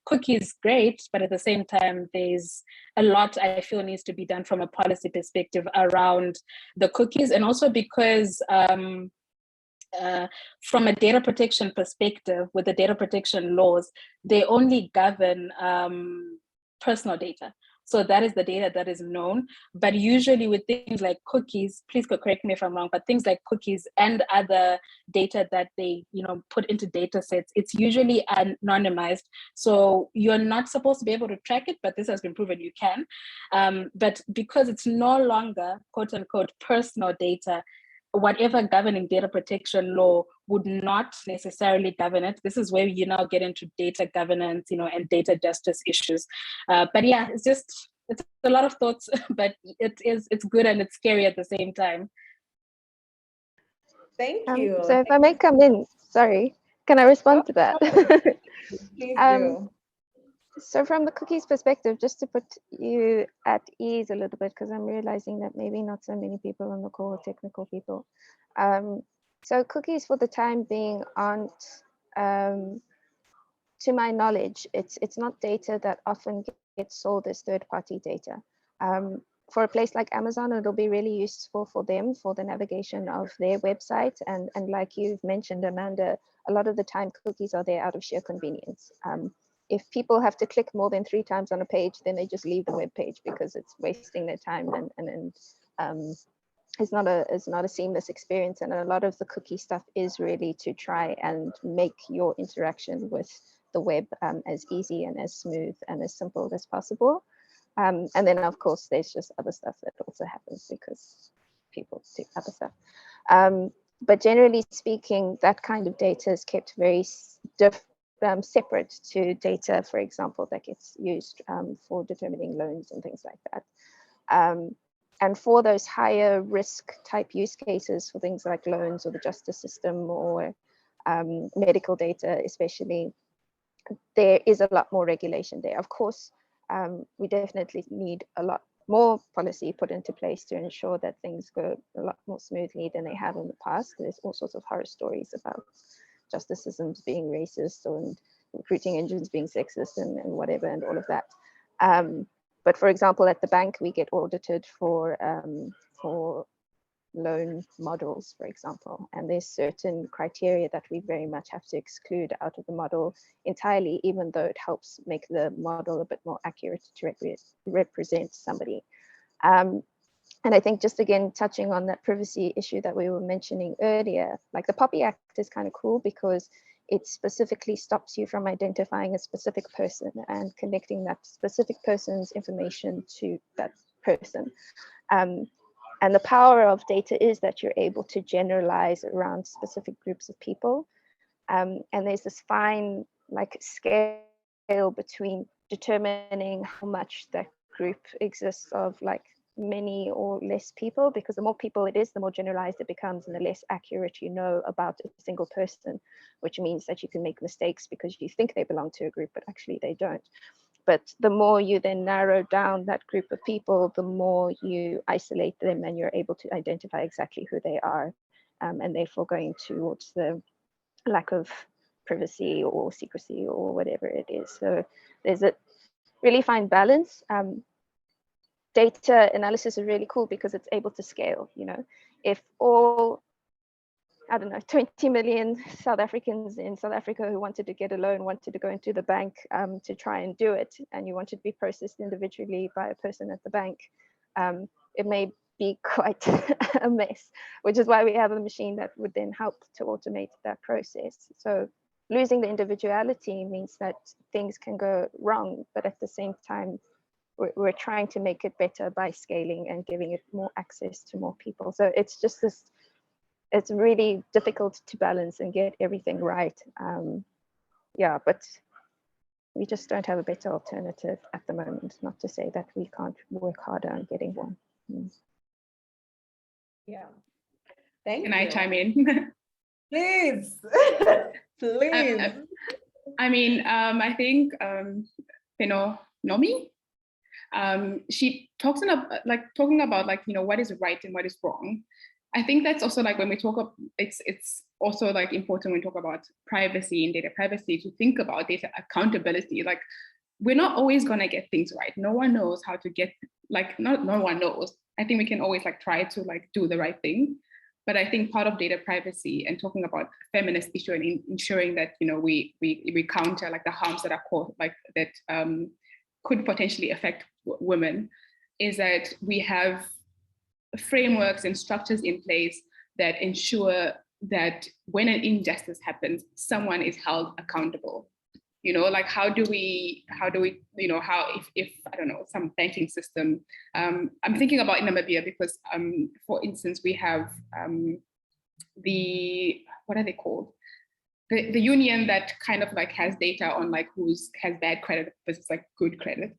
B: cookies great, but at the same time, there's a lot I feel needs to be done from a policy perspective around the cookies. And also because from a data protection perspective, with the data protection laws, they only govern personal data. So that is the data that is known. But usually with things like cookies, please correct me if I'm wrong, but things like cookies and other data that they, put into data sets, it's usually anonymized. So you're not supposed to be able to track it, but this has been proven you can. But because it's no longer, quote unquote, personal data, whatever governing data protection law would not necessarily govern it. This is where you now get into data governance, and data justice issues. But yeah, it's a lot of thoughts, but it's good and it's scary at the same time.
A: Thank you.
E: So if I may come in, sorry, can I respond to that?
A: Please do.
E: So from the cookies perspective, just to put you at ease a little bit, because I'm realizing that maybe not so many people on the call are technical people. So cookies for the time being aren't, to my knowledge, it's not data that often gets sold as third-party data. For a place like Amazon, it'll be really useful for them for the navigation of their website. And like you've mentioned, Amanda, a lot of the time cookies are there out of sheer convenience. If people have to click more than 3 times on a page, then they just leave the web page because it's wasting their time and it's not a seamless experience. And a lot of the cookie stuff is really to try and make your interaction with the web as easy and as smooth and as simple as possible. And then of course there's just other stuff that also happens because people do other stuff. But generally speaking, that kind of data is kept very separate to data, for example, that gets used for determining loans and things like that. And for those higher risk type use cases for things like loans or the justice system or medical data especially, there is a lot more regulation there. Of course, we definitely need a lot more policy put into place to ensure that things go a lot more smoothly than they have in the past. There's all sorts of horror stories about justice systems being racist and recruiting engines being sexist and whatever and all of that. But for example, at the bank, we get audited for loan models, for example, and there's certain criteria that we very much have to exclude out of the model entirely, even though it helps make the model a bit more accurate to represent somebody. And I think just again, touching on that privacy issue that we were mentioning earlier, like the POPI Act is kind of cool because it specifically stops you from identifying a specific person and connecting that specific person's information to that person. And the power of data is that you're able to generalize around specific groups of people. And there's this fine scale between determining how much that group exists of many or less people, because the more people it is, the more generalized it becomes and the less accurate you know about a single person, which means that you can make mistakes because you think they belong to a group, but actually they don't. But the more you then narrow down that group of people, the more you isolate them and you're able to identify exactly who they are, and therefore going towards the lack of privacy or secrecy or whatever it is. So there's a really fine balance. Data analysis is really cool because it's able to scale. If all, 20 million South Africans in South Africa who wanted to get a loan wanted to go into the bank to try and do it, and you wanted to be processed individually by a person at the bank, it may be quite a mess, which is why we have a machine that would then help to automate that process. So losing the individuality means that things can go wrong, but at the same time, we're trying to make it better by scaling and giving it more access to more people. So it's just this, it's really difficult to balance and get everything right. Yeah, but we just don't have a better alternative at the moment. Not to say that we can't work harder on getting one.
A: Yeah. Thank you.
C: Can I chime in?
A: Please. Please.
C: I think Nomi, she talks talking about what is right and what is wrong. I think that's also when we talk about it's also important when we talk about privacy and data privacy to think about data accountability. We're not always gonna get things right. No one knows how to get no one knows. I think we can always try to do the right thing. But I think part of data privacy and talking about feminist issue and ensuring that we counter the harms that are caused that could potentially affect women is that we have frameworks and structures in place that ensure that when an injustice happens, someone is held accountable. You know, like how do we, you know, how if I don't know, some banking system, I'm thinking about in Namibia because, for instance, we have what are they called? The union that kind of like has data on like who's has bad credit versus like good credit.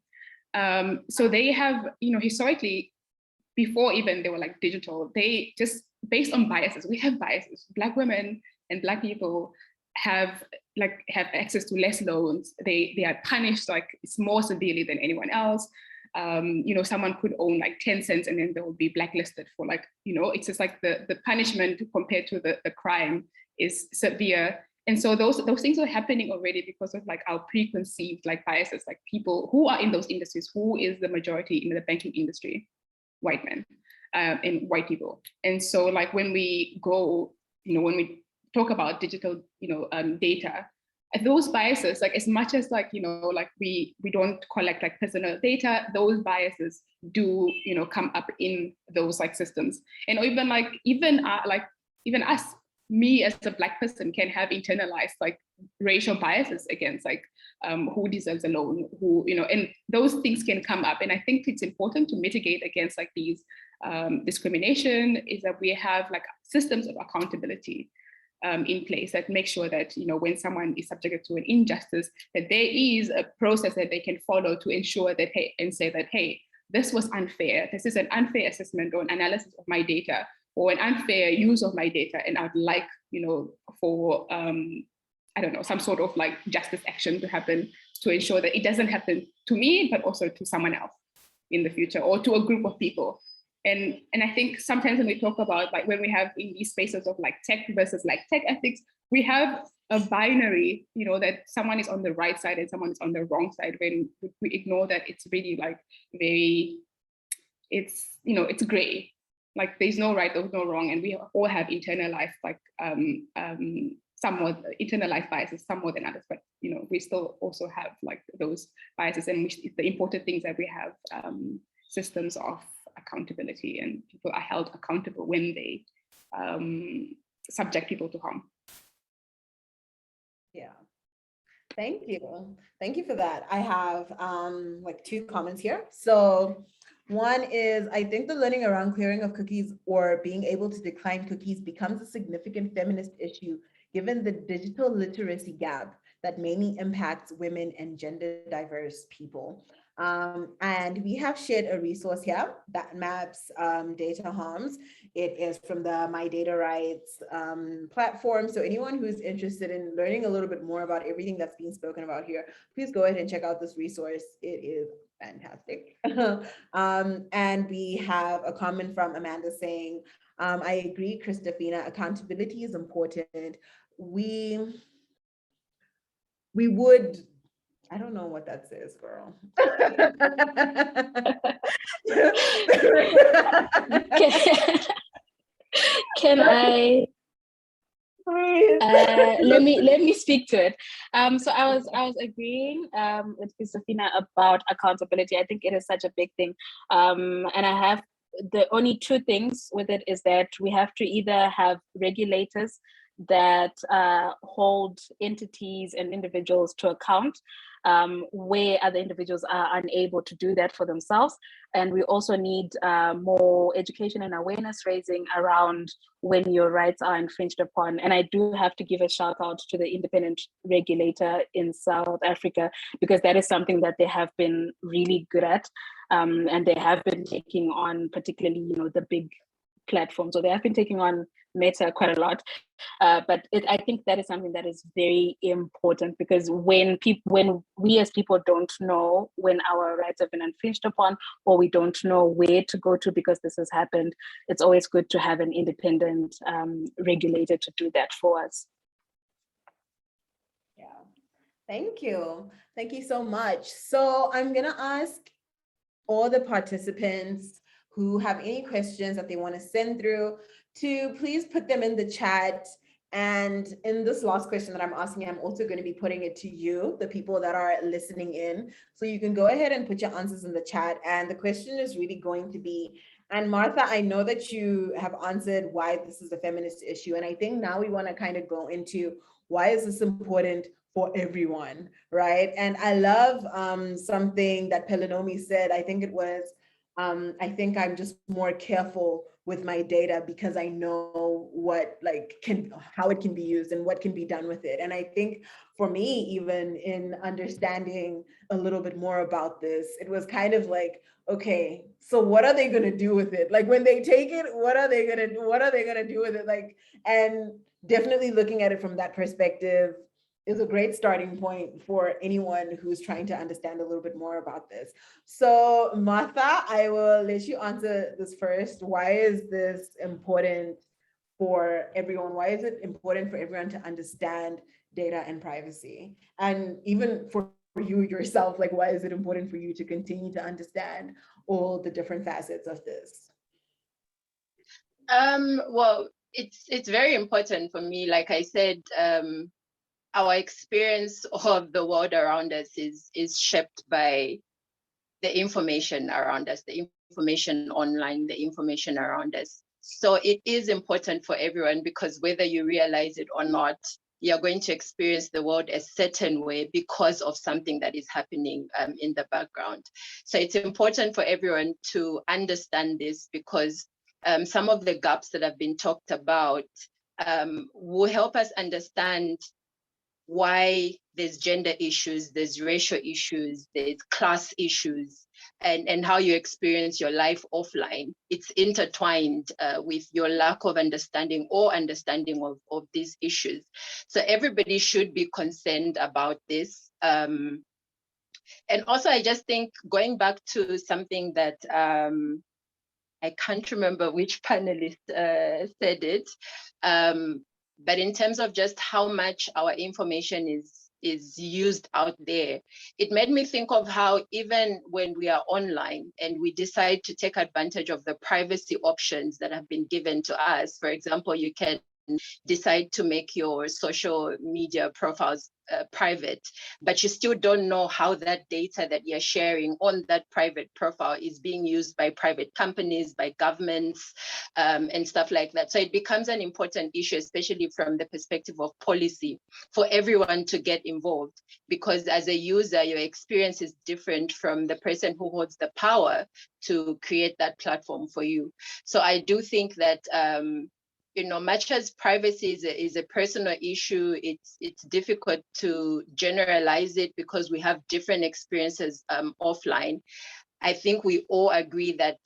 C: So they have, you know, historically, before even they were like digital, they just based on biases. We have biases. Black women and Black people have access to less loans. They are punished like it's more severely than anyone else. You know, someone could own like 10 cents and then they will be blacklisted for like, you know, it's just like the punishment compared to the crime is severe. And so those things are happening already because of like our preconceived like biases, like people who are in those industries, who is the majority in the banking industry, white men and white people. And so like when we go, you know, when we talk about digital, you know, data, those biases, like as much as like, you know, like we don't collect like personal data, those biases do, you know, come up in those like systems. And even us, me as a Black person can have internalized like racial biases against like who deserves a loan, who, you know, and those things can come up. And I think it's important to mitigate against like these discrimination is that we have like systems of accountability in place that make sure that, you know, when someone is subjected to an injustice, that there is a process that they can follow to ensure that, hey, and say that, hey, this was unfair. This is an unfair assessment or an analysis of my data or an unfair use of my data. And I'd like, you know, for, I don't know, some sort of like justice action to happen to ensure that it doesn't happen to me, but also to someone else in the future or to a group of people. And I think sometimes when we talk about like when we have in these spaces of like tech versus like tech ethics, we have a binary, you know, that someone is on the right side and someone is on the wrong side. When we ignore that, it's really like very, it's, you know, it's gray. Like there's no right, there's no wrong, and we all have internalized like somewhat internalized biases, some more than others. But you know, we still also have like those biases, and the important things that we have systems of accountability, and people are held accountable when they subject people to harm.
A: Yeah, thank you for that. I have like 2 comments here. So one is, I think the learning around clearing of cookies or being able to decline cookies becomes a significant feminist issue given the digital literacy gap that mainly impacts women and gender diverse people. And we have shared a resource here that maps data harms. It is from the My Data Rights platform. So anyone who's interested in learning a little bit more about everything that's being spoken about here, please go ahead and check out this resource. It is fantastic. And we have a comment from Amanda saying, I agree, Christofina, accountability is important. We would, I don't know what that says, girl.
B: Can I? Let me speak to it. So I was agreeing with Christofina about accountability. I think it is such a big thing, and I have the only 2 things with it is that we have to either have regulators that hold entities and individuals to account where other individuals are unable to do that for themselves. And we also need more education and awareness raising around when your rights are infringed upon. And I do have to give a shout out to the independent regulator in South Africa, because that is something that they have been really good at. And they have been taking on particularly, you know, the big platforms. So they have been taking on Meta quite a lot. But I think that is something that is very important, because when we as people don't know when our rights have been infringed upon, or we don't know where to go to because this has happened, it's always good to have an independent regulator to do that for us.
A: Yeah, thank you so much. So I'm gonna ask all the participants who have any questions that they want to send through to please put them in the chat, And in this last question that I'm asking, I'm also going to be putting it to you, the people that are listening in. So you can go ahead and put your answers in the chat. And the question is really going to be, and Martha, I know that you have answered why this is a feminist issue. And I think now we want to kind of go into why is this important for everyone, right? And I love something that Pelinomi said. I think it was, I think I'm just more careful with my data because I know what how it can be used and what can be done with it. And I think for me, even in understanding a little bit more about this, it was kind of like, okay, so what are they going to do with it? Like when they take it, what are they going to do with it? Like, and definitely looking at it from that perspective is a great starting point for anyone who's trying to understand a little bit more about this. So Martha, I will let you answer this first. Why is this important for everyone? Why is it important for everyone to understand data and privacy? And even for you yourself, like why is it important for you to continue to understand all the different facets of this?
D: Well, it's very important for me. Like I said, our experience of the world around us is shaped by the information around us, the information online, the information around us. So it is important for everyone because whether you realize it or not, you're going to experience the world a certain way because of something that is happening in the background. So it's important for everyone to understand this because some of the gaps that have been talked about will help us understand why there's gender issues, there's racial issues, there's class issues, and how you experience your life offline. It's intertwined with your lack of understanding or understanding of these issues. So everybody should be concerned about this. And also, I just think going back to something that I can't remember which panelist said it, but in terms of just how much our information is used out there, it made me think of how even when we are online and we decide to take advantage of the privacy options that have been given to us, for example, you can decide to make your social media profiles private, but you still don't know how that data that you're sharing on that private profile is being used by private companies, by governments, and stuff like that. So it becomes an important issue, especially from the perspective of policy, for everyone to get involved, because as a user, your experience is different from the person who holds the power to create that platform for you. So I do think that much as privacy is a personal issue, it's difficult to generalize it because we have different experiences offline. I think we all agree that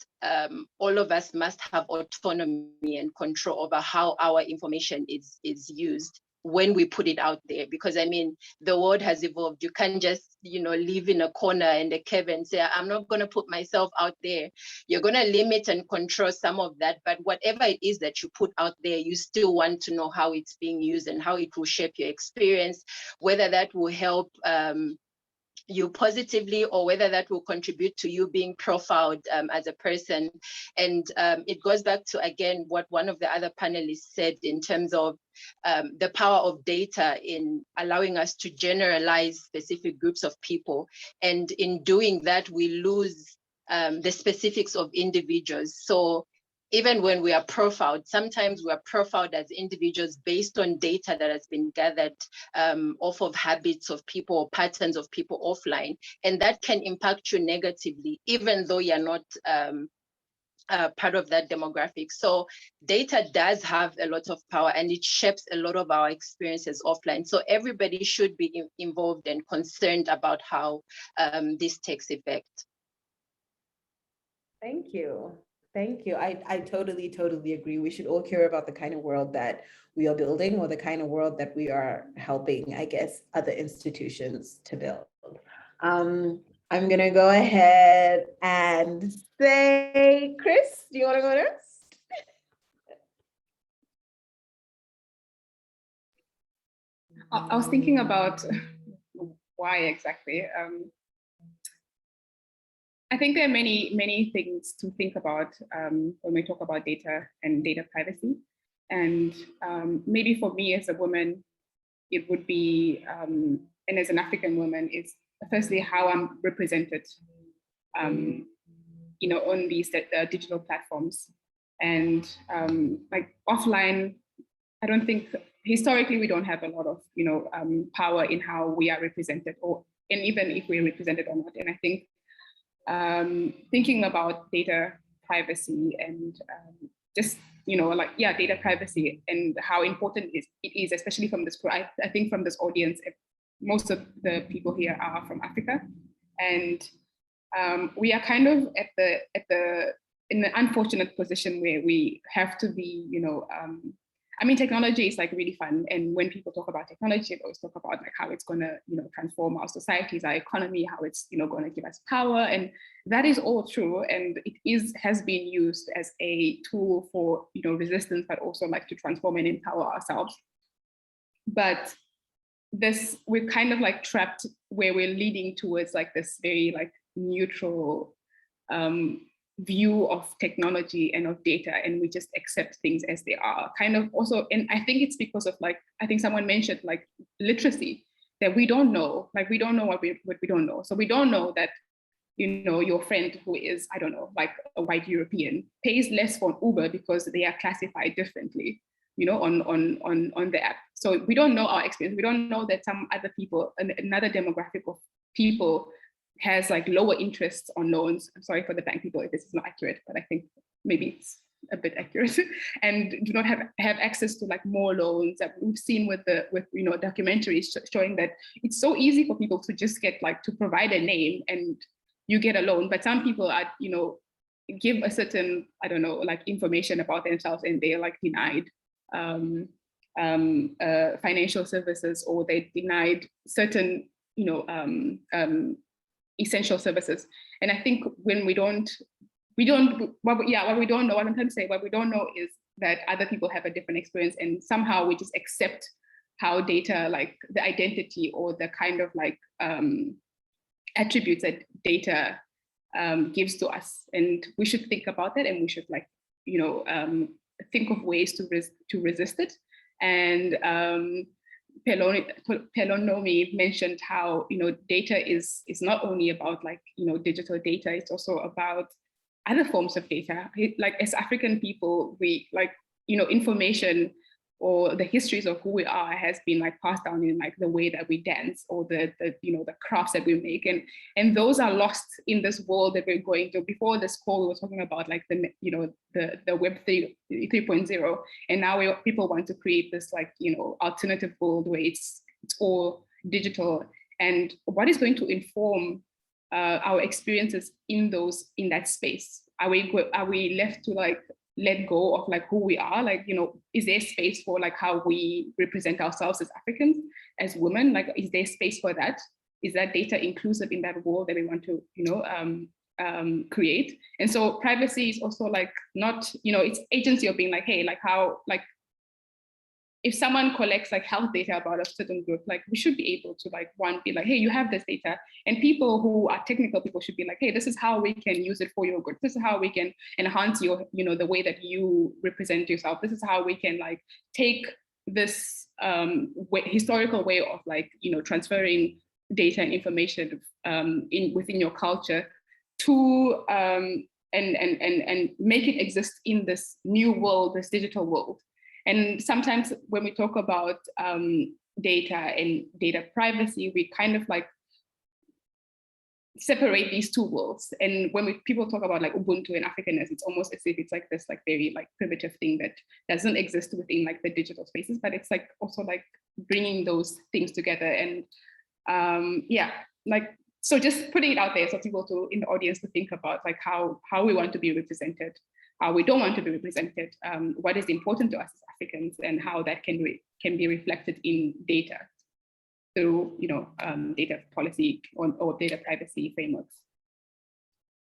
D: all of us must have autonomy and control over how our information is used when we put it out there, because I mean, the world has evolved. You can't just, live in a corner in the cave and say, I'm not going to put myself out there. You're going to limit and control some of that, but whatever it is that you put out there, you still want to know how it's being used and how it will shape your experience, whether that will help you positively or whether that will contribute to you being profiled as a person. And it goes back to, again, what one of the other panelists said in terms of the power of data in allowing us to generalize specific groups of people. And in doing that, we lose the specifics of individuals. So even when we are profiled, sometimes we are profiled as individuals based on data that has been gathered off of habits of people or patterns of people offline. And that can impact you negatively, even though you're not part of that demographic. So data does have a lot of power and it shapes a lot of our experiences offline. So everybody should be involved and concerned about how this takes effect.
A: Thank you. Thank you. I totally agree. We should all care about the kind of world that we are building or the kind of world that we are helping, I guess, other institutions to build. I'm going to go ahead and say, Chris, do you want to go next?
C: I was thinking about why exactly. I think there are many things to think about when we talk about data and data privacy. And maybe for me as a woman, it would be, and as an African woman, it's firstly how I'm represented, you know, on these digital platforms. And like offline, I don't think, historically, we don't have a lot of, you know, power in how we are represented, and even if we're represented or not. And I think thinking about data privacy and just, you know, like, yeah, data privacy and how important it is, especially from this, I think from this audience, most of the people here are from Africa. And we are kind of in an unfortunate position where we have to be, you know, I mean, technology is like really fun. And when people talk about technology, they always talk about like how it's going to, you know, transform our societies, our economy, how it's, you know, going to give us power. And that is all true. And it has been used as a tool for, you know, resistance, but also like to transform and empower ourselves. But we're kind of like trapped where we're leading towards like this very like neutral view of technology and of data, and we just accept things as they are, kind of also. And I think it's because of like, I think someone mentioned like literacy, that we don't know, like we don't know what we don't know. So we don't know that, you know, your friend who is, I don't know, like a white European pays less for an Uber because they are classified differently, you know, on the app. So we don't know our experience. We don't know that some other people, another demographic of people has like lower interest on loans. I'm sorry for the bank people if this is not accurate, but I think maybe it's a bit accurate, and do not have access to like more loans. That we've seen with you know, documentaries showing that it's so easy for people to just get like to provide a name and you get a loan. But some people are, you know, give a certain, I don't know, like information about themselves and they're like denied financial services, or they denied certain, you know, essential services. And I think when what we don't know, what I'm trying to say, what we don't know is that other people have a different experience, and somehow we just accept how data, like the identity or the kind of like attributes that data gives to us. And we should think about that, and we should like, you know, think of ways to resist it. And Pelonomi mentioned how, you know, data is not only about like, you know, digital data, it's also about other forms of data. Like as African people, we like, you know, information or the histories of who we are has been like passed down in like the way that we dance, or the you know, the crafts that we make, and those are lost in this world that we're going to. Before this call, we were talking about like the, you know, the Web 3.0, and now people want to create this like, you know, alternative world where it's all digital. And what is going to inform our experiences in that space? Are we left to like let go of like who we are? Like, you know, is there space for like how we represent ourselves as Africans, as women? Like, is there space for that? Is that data inclusive in that world that we want to, you know, create? And so privacy is also like not, you know, it's agency of being like, hey, like how, like if someone collects like health data about a certain group, like we should be able to like, one, be like, hey, you have this data, and people who are technical people should be like, hey, this is how we can use it for your good. This is how we can enhance your, you know, the way that you represent yourself. This is how we can like take this historical way of like, you know, transferring data and information within your culture to and make it exist in this new world, this digital world. And sometimes when we talk about data and data privacy, we kind of like separate these two worlds. And when people talk about like Ubuntu and Africanness, it's almost as if it's like this like very like primitive thing that doesn't exist within like the digital spaces, but it's like also like bringing those things together. And yeah, like, so just putting it out there so people in the audience to think about like how we want to be represented, how we don't want to be represented, what is important to us as Africans, and how that can be reflected in data through, you know, data policy or data privacy frameworks.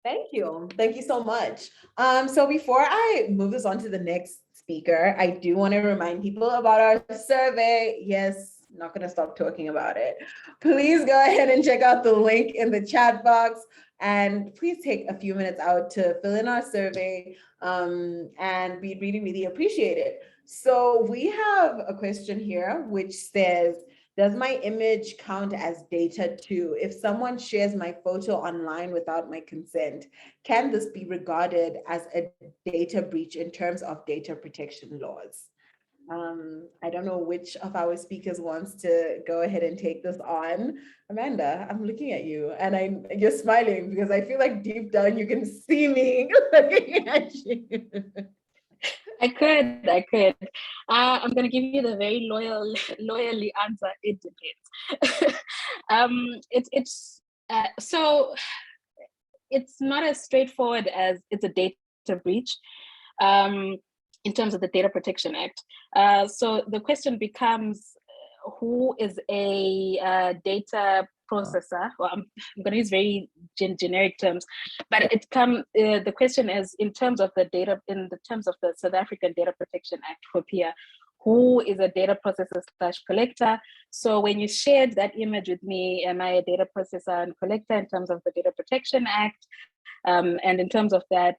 A: Thank you so much. So before I move this on to the next speaker, I do want to remind people about our survey. Yes, not going to stop talking about it. Please go ahead and check out the link in the chat box, and please take a few minutes out to fill in our survey, and we'd really, really appreciate it. So we have a question here which says, does my image count as data too? If someone shares my photo online without my consent, can this be regarded as a data breach in terms of data protection laws? I don't know which of our speakers wants to go ahead and take this on. Amanda, I'm looking at you and you're smiling because I feel like deep down you can see me looking at you.
B: I could. I'm going to give you the very loyally answer. It depends. So it's not as straightforward as it's a data breach in terms of the Data Protection Act. So the question becomes, who is a data processor? Well, I'm going to use very generic terms, but the question is in terms of the data, in the terms of the South African Data Protection Act, FOPIA, who is a data processor / collector? So when you shared that image with me, am I a data processor and collector in terms of the Data Protection Act? And in terms of that,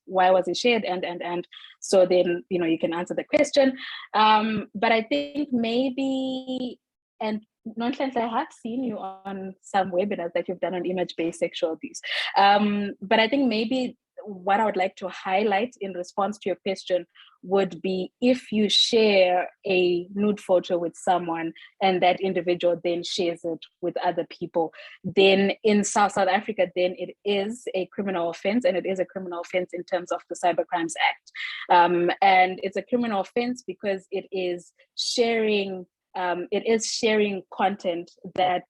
B: why was it shared? And so then, you can answer the question. But I think maybe, and Nonhlanhla, I have seen you on some webinars that you've done on image-based sexual abuse. But I think maybe what I would like to highlight in response to your question would be, if you share a nude photo with someone and that individual then shares it with other people, then in South Africa, then it is a criminal offense, and it is a criminal offense in terms of the Cybercrimes Act. And it's a criminal offense because it is sharing content that,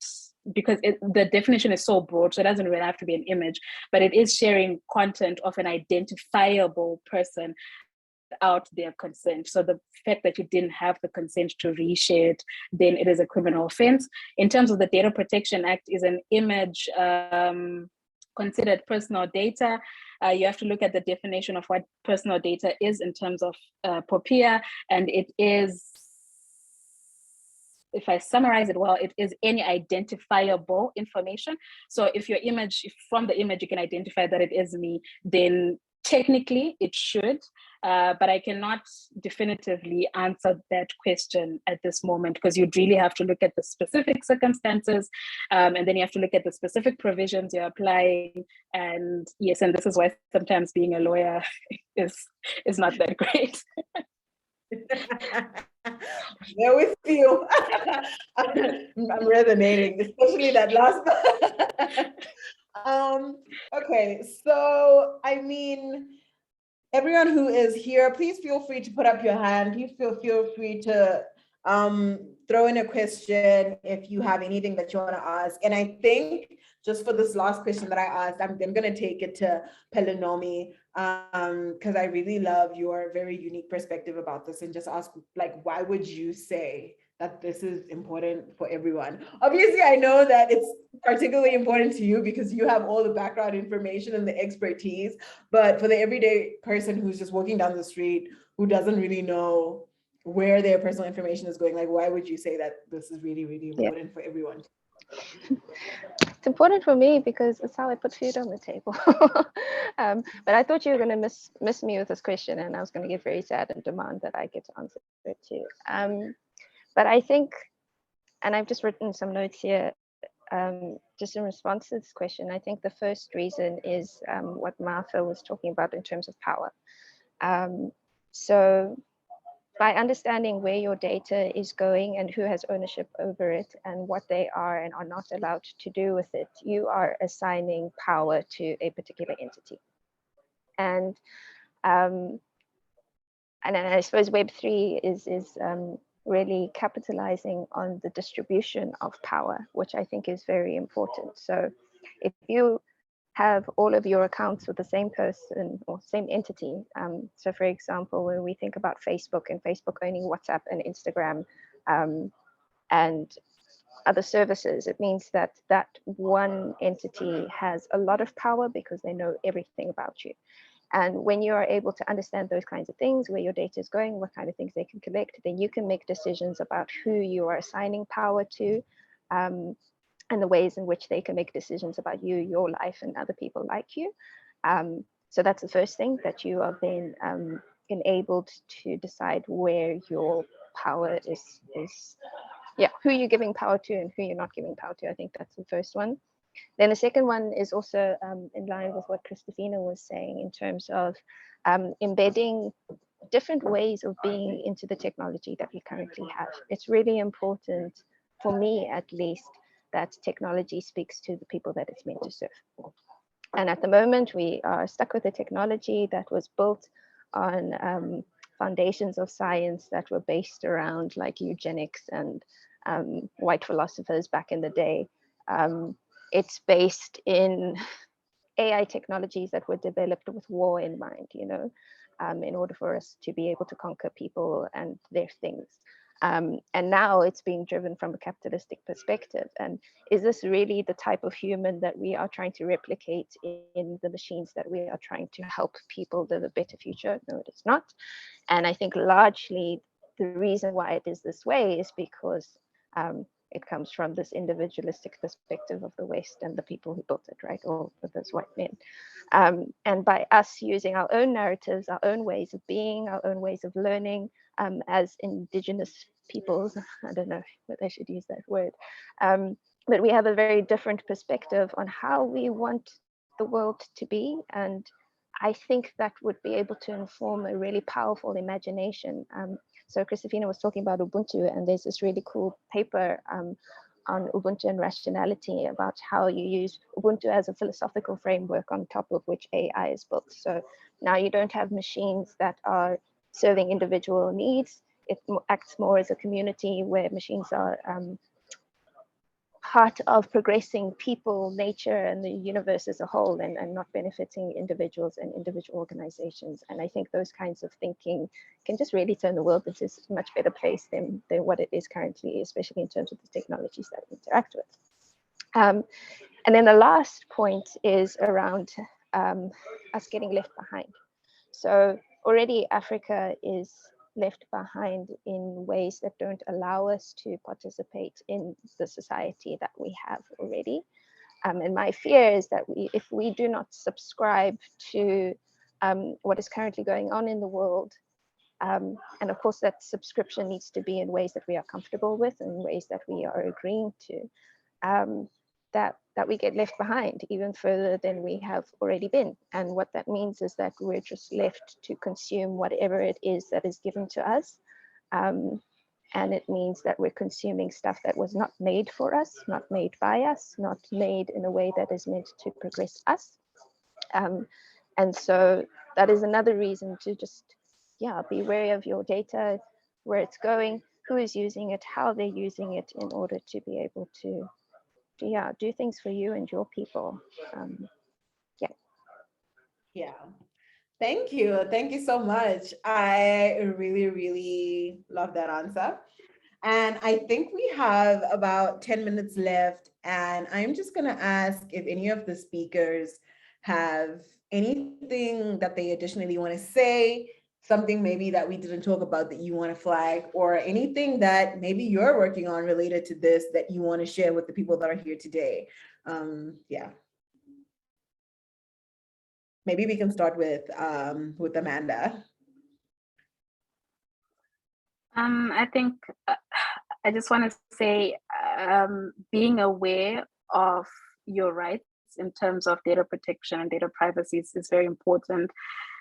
B: because the definition is so broad, so it doesn't really have to be an image, but it is sharing content of an identifiable person without their consent. So the fact that you didn't have the consent to reshare it, then it is a criminal offense. In terms of the Data Protection Act, is an image considered personal data? You have to look at the definition of what personal data is in terms of POPIA, and it is, if I summarize it well, it is any identifiable information. So if from the image you can identify that it is me, then technically it should, but I cannot definitively answer that question at this moment, because you'd really have to look at the specific circumstances, and then you have to look at the specific provisions you're applying. And yes, and this is why sometimes being a lawyer is not that great.
A: There with you. I'm resonating, especially that last part. Okay, so I mean, everyone who is here, please feel free to put up your hand. Please feel free to throw in a question if you have anything that you want to ask. And I think just for this last question that I asked, I'm going to take it to Pelonomi, because I really love your very unique perspective about this, and just ask, like, why would you say that this is important for everyone? Obviously, I know that it's particularly important to you because you have all the background information and the expertise, but for the everyday person who's just walking down the street, who doesn't really know where their personal information is going, like, why would you say that this is really, really important for everyone?
E: It's important for me because it's how I put food on the table. But I thought you were going to miss me with this question, and I was going to get very sad and demand that I get to answer it too. But I think, and I've just written some notes here, just in response to this question, I think the first reason is what Martha was talking about in terms of power. So by understanding where your data is going and who has ownership over it and what they are and are not allowed to do with it, you are assigning power to a particular entity. And I suppose Web3 is really capitalizing on the distribution of power, which I think is very important. So if you have all of your accounts with the same person or same entity, so for example, when we think about Facebook and Facebook owning WhatsApp and Instagram and other services, it means that that one entity has a lot of power because they know everything about you. And when you are able to understand those kinds of things, where your data is going, what kind of things they can collect, then you can make decisions about who you are assigning power to, and the ways in which they can make decisions about you, your life, and other people like you. So that's the first thing, that you are then enabled to decide where your power is, who you're giving power to and who you're not giving power to. I think that's the first one. Then the second one is also in line with what Christofina was saying in terms of embedding different ways of being into the technology that we currently have. It's really important, for me at least, that technology speaks to the people that it's meant to serve. And at the moment, we are stuck with a technology that was built on foundations of science that were based around like eugenics and white philosophers back in the day. It's based in AI technologies that were developed with war in mind, in order for us to be able to conquer people and their things. And now it's being driven from a capitalistic perspective. And is this really the type of human that we are trying to replicate in the machines that we are trying to help people live a better future? No, it is not. And I think largely the reason why it is this way is because it comes from this individualistic perspective of the West and the people who built it, right? All of those white men. And by us using our own narratives, our own ways of being, our own ways of learning, as indigenous peoples, I don't know whether I should use that word, but we have a very different perspective on how we want the world to be. And I think that would be able to inform a really powerful imagination. So Christofina was talking about Ubuntu, and there's this really cool paper on Ubuntu and rationality about how you use Ubuntu as a philosophical framework on top of which AI is built. So now you don't have machines that are serving individual needs. It acts more as a community where machines are part of progressing people, nature, and the universe as a whole, and not benefiting individuals and individual organizations. And I think those kinds of thinking can just really turn the world into a much better place than what it is currently, especially in terms of the technologies that we interact with. And then the last point is around us getting left behind. So already Africa is left behind in ways that don't allow us to participate in the society that we have already. And my fear is that if we do not subscribe to what is currently going on in the world, and of course that subscription needs to be in ways that we are comfortable with and ways that we are agreeing to, that we get left behind even further than we have already been. And what that means is that we're just left to consume whatever it is that is given to us. And it means that we're consuming stuff that was not made for us, not made by us, not made in a way that is meant to progress us. And so that is another reason to just, be wary of your data, where it's going, who is using it, how they're using it, in order to be able to do things for you and your people.
A: Thank you so much. I really, really love that answer. And I think we have about 10 minutes left, and I'm just going to ask if any of the speakers have anything that they additionally want to say, something maybe that we didn't talk about that you want to flag, or anything that maybe you're working on related to this that you want to share with the people that are here today. Maybe we can start with Amanda.
B: I think I just want to say being aware of your rights in terms of data protection and data privacy is very important.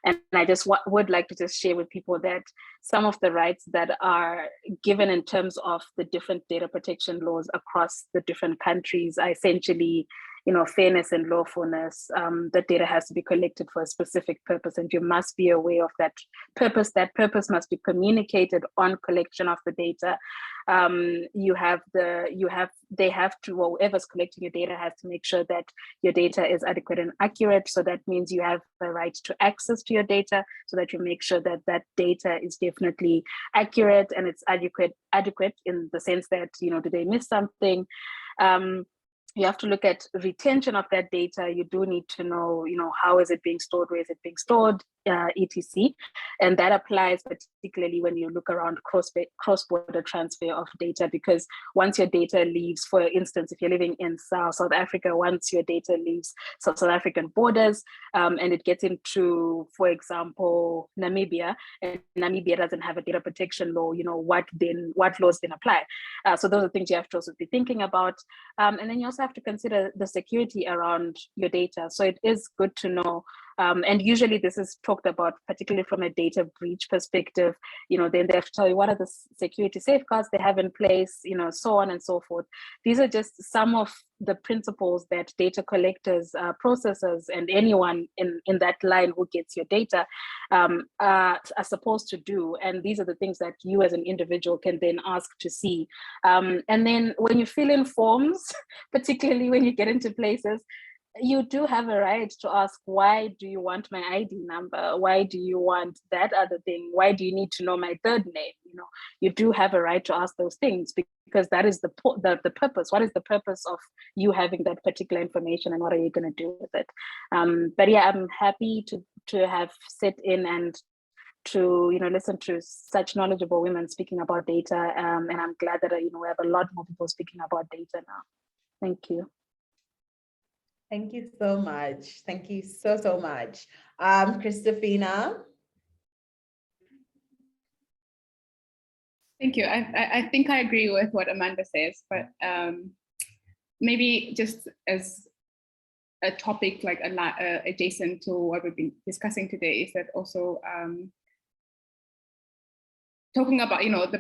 B: And I just would like to just share with people that some of the rights that are given in terms of the different data protection laws across the different countries are essentially, fairness and lawfulness. The data has to be collected for a specific purpose, and you must be aware of that purpose. That purpose must be communicated on collection of the data. They have to, or whoever's collecting your data has to make sure that your data is adequate and accurate. So that means you have the right to access to your data, so that you make sure that that data is definitely accurate and it's adequate in the sense that, did they miss something? You have to look at retention of that data. You do need to know, how is it being stored, where is it being stored, etc. And that applies particularly when you look around cross-border transfer of data, because once your data leaves, for instance, if you're living in South Africa, once your data leaves South African borders and it gets into, for example, Namibia, and Namibia doesn't have a data protection law, what laws then apply? So those are things you have to also be thinking about. And then you also have to consider the security around your data. So it is good to know, and usually this is talked about, particularly from a data breach perspective, then they have to tell you what are the security safeguards they have in place, so on and so forth. These are just some of the principles that data collectors, processors, and anyone in that line who gets your data are supposed to do. And these are the things that you as an individual can then ask to see. And then when you fill in forms, particularly when you get into places, you do have a right to ask, why do you want my ID number? Why do you want that other thing? Why do you need to know my third name? You do have a right to ask those things, because that is the purpose. What is the purpose of you having that particular information, and what are you going to do with it? But yeah, I'm happy to have sit in and to listen to such knowledgeable women speaking about data, and I'm glad that we have a lot more people speaking about data now. Thank you.
A: Thank you so much. Thank you so much. Christofina.
C: Thank you. I think I agree with what Amanda says, but maybe just as a topic like adjacent to what we've been discussing today is that also talking about the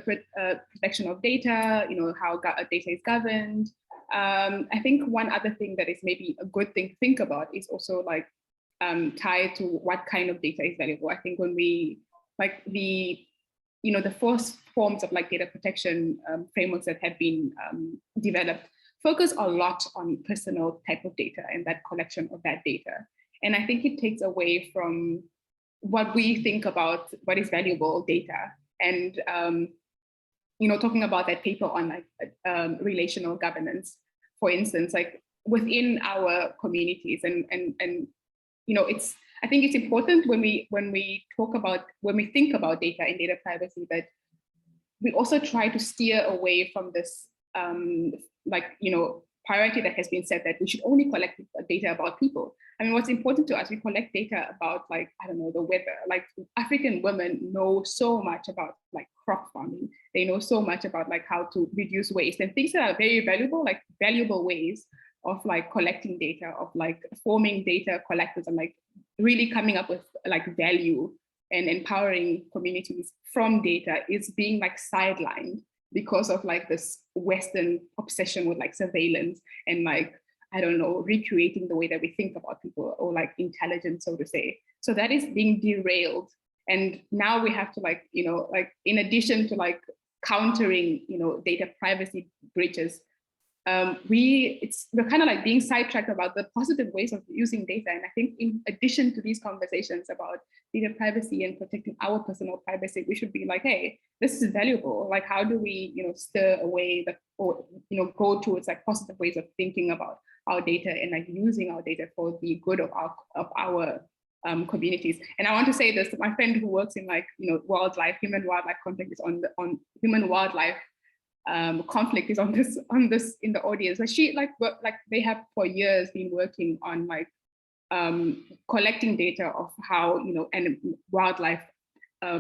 C: protection of data, how data is governed. I think one other thing that is maybe a good thing to think about is also like tied to what kind of data is valuable. I think when we like the first forms of like data protection frameworks that have been developed focus a lot on personal type of data and that collection of that data. And I think it takes away from what we think about what is valuable data. And talking about that paper on like relational governance, for instance, like within our communities, and it's, I think it's important when we think about data and data privacy, that we also try to steer away from this priority that has been set that we should only collect data about people. I mean, what's important to us, we collect data about like, I don't know, the weather. Like African women know so much about like crop farming. They know so much about like how to reduce waste and things that are very valuable, like valuable ways of like collecting data, of like forming data collectors and like really coming up with like value and empowering communities from data is being like sidelined because of like this Western obsession with like surveillance and like, I don't know, recreating the way that we think about people, or like intelligence, so to say. So that is being derailed. And now we have to like, like in addition to like countering, data privacy breaches, we're kind of like being sidetracked about the positive ways of using data. And I think in addition to these conversations about data privacy and protecting our personal privacy, we should be like, hey, this is valuable. Like, how do we, stir away or go towards like positive ways of thinking about our data and like using our data for the good of our communities. And I want to say this, my friend who works in like, wildlife, human wildlife conflict is on human wildlife conflict is on this in the audience. So she they have for years been working on like collecting data of how and wildlife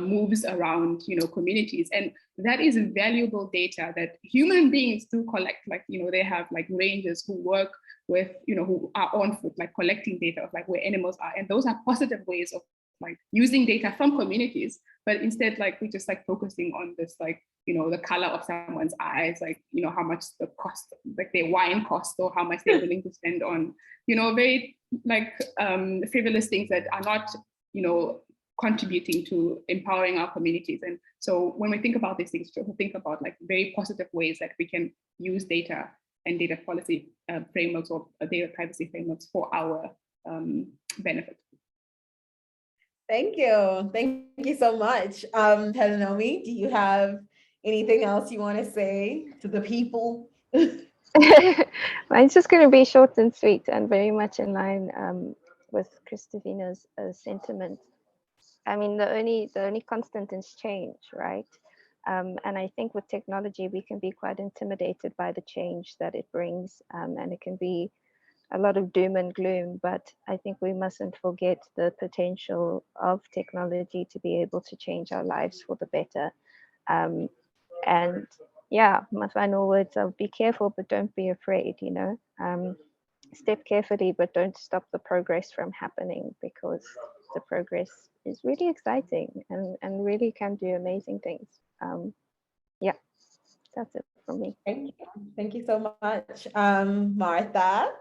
C: moves around communities, and that is valuable data that human beings do collect. Like they have like rangers who work with who are on foot like collecting data of like where animals are, and those are positive ways of like using data from communities. But instead, like we're just like focusing on this like the color of someone's eyes, like how much the cost, like their wine costs, or how much they're willing to spend on very like frivolous things that are not contributing to empowering our communities. And so when we think about these things, we think about like very positive ways that we can use data and data policy frameworks or data privacy frameworks for our benefit.
A: Thank you. Thank you so much. Helenomi, do you have anything else you want to say to the people?
E: Mine's just going to be short and sweet and very much in line with Christopina's sentiment. I mean, the only constant is change, right? And I think with technology, we can be quite intimidated by the change that it brings, and it can be a lot of doom and gloom. But I think we mustn't forget the potential of technology to be able to change our lives for the better. And yeah, my final words are: be careful, but don't be afraid. Step carefully, but don't stop the progress from happening, because the progress is really exciting and really can do amazing things. Yeah, that's it from me.
A: Thank you. Thank you so much. Martha?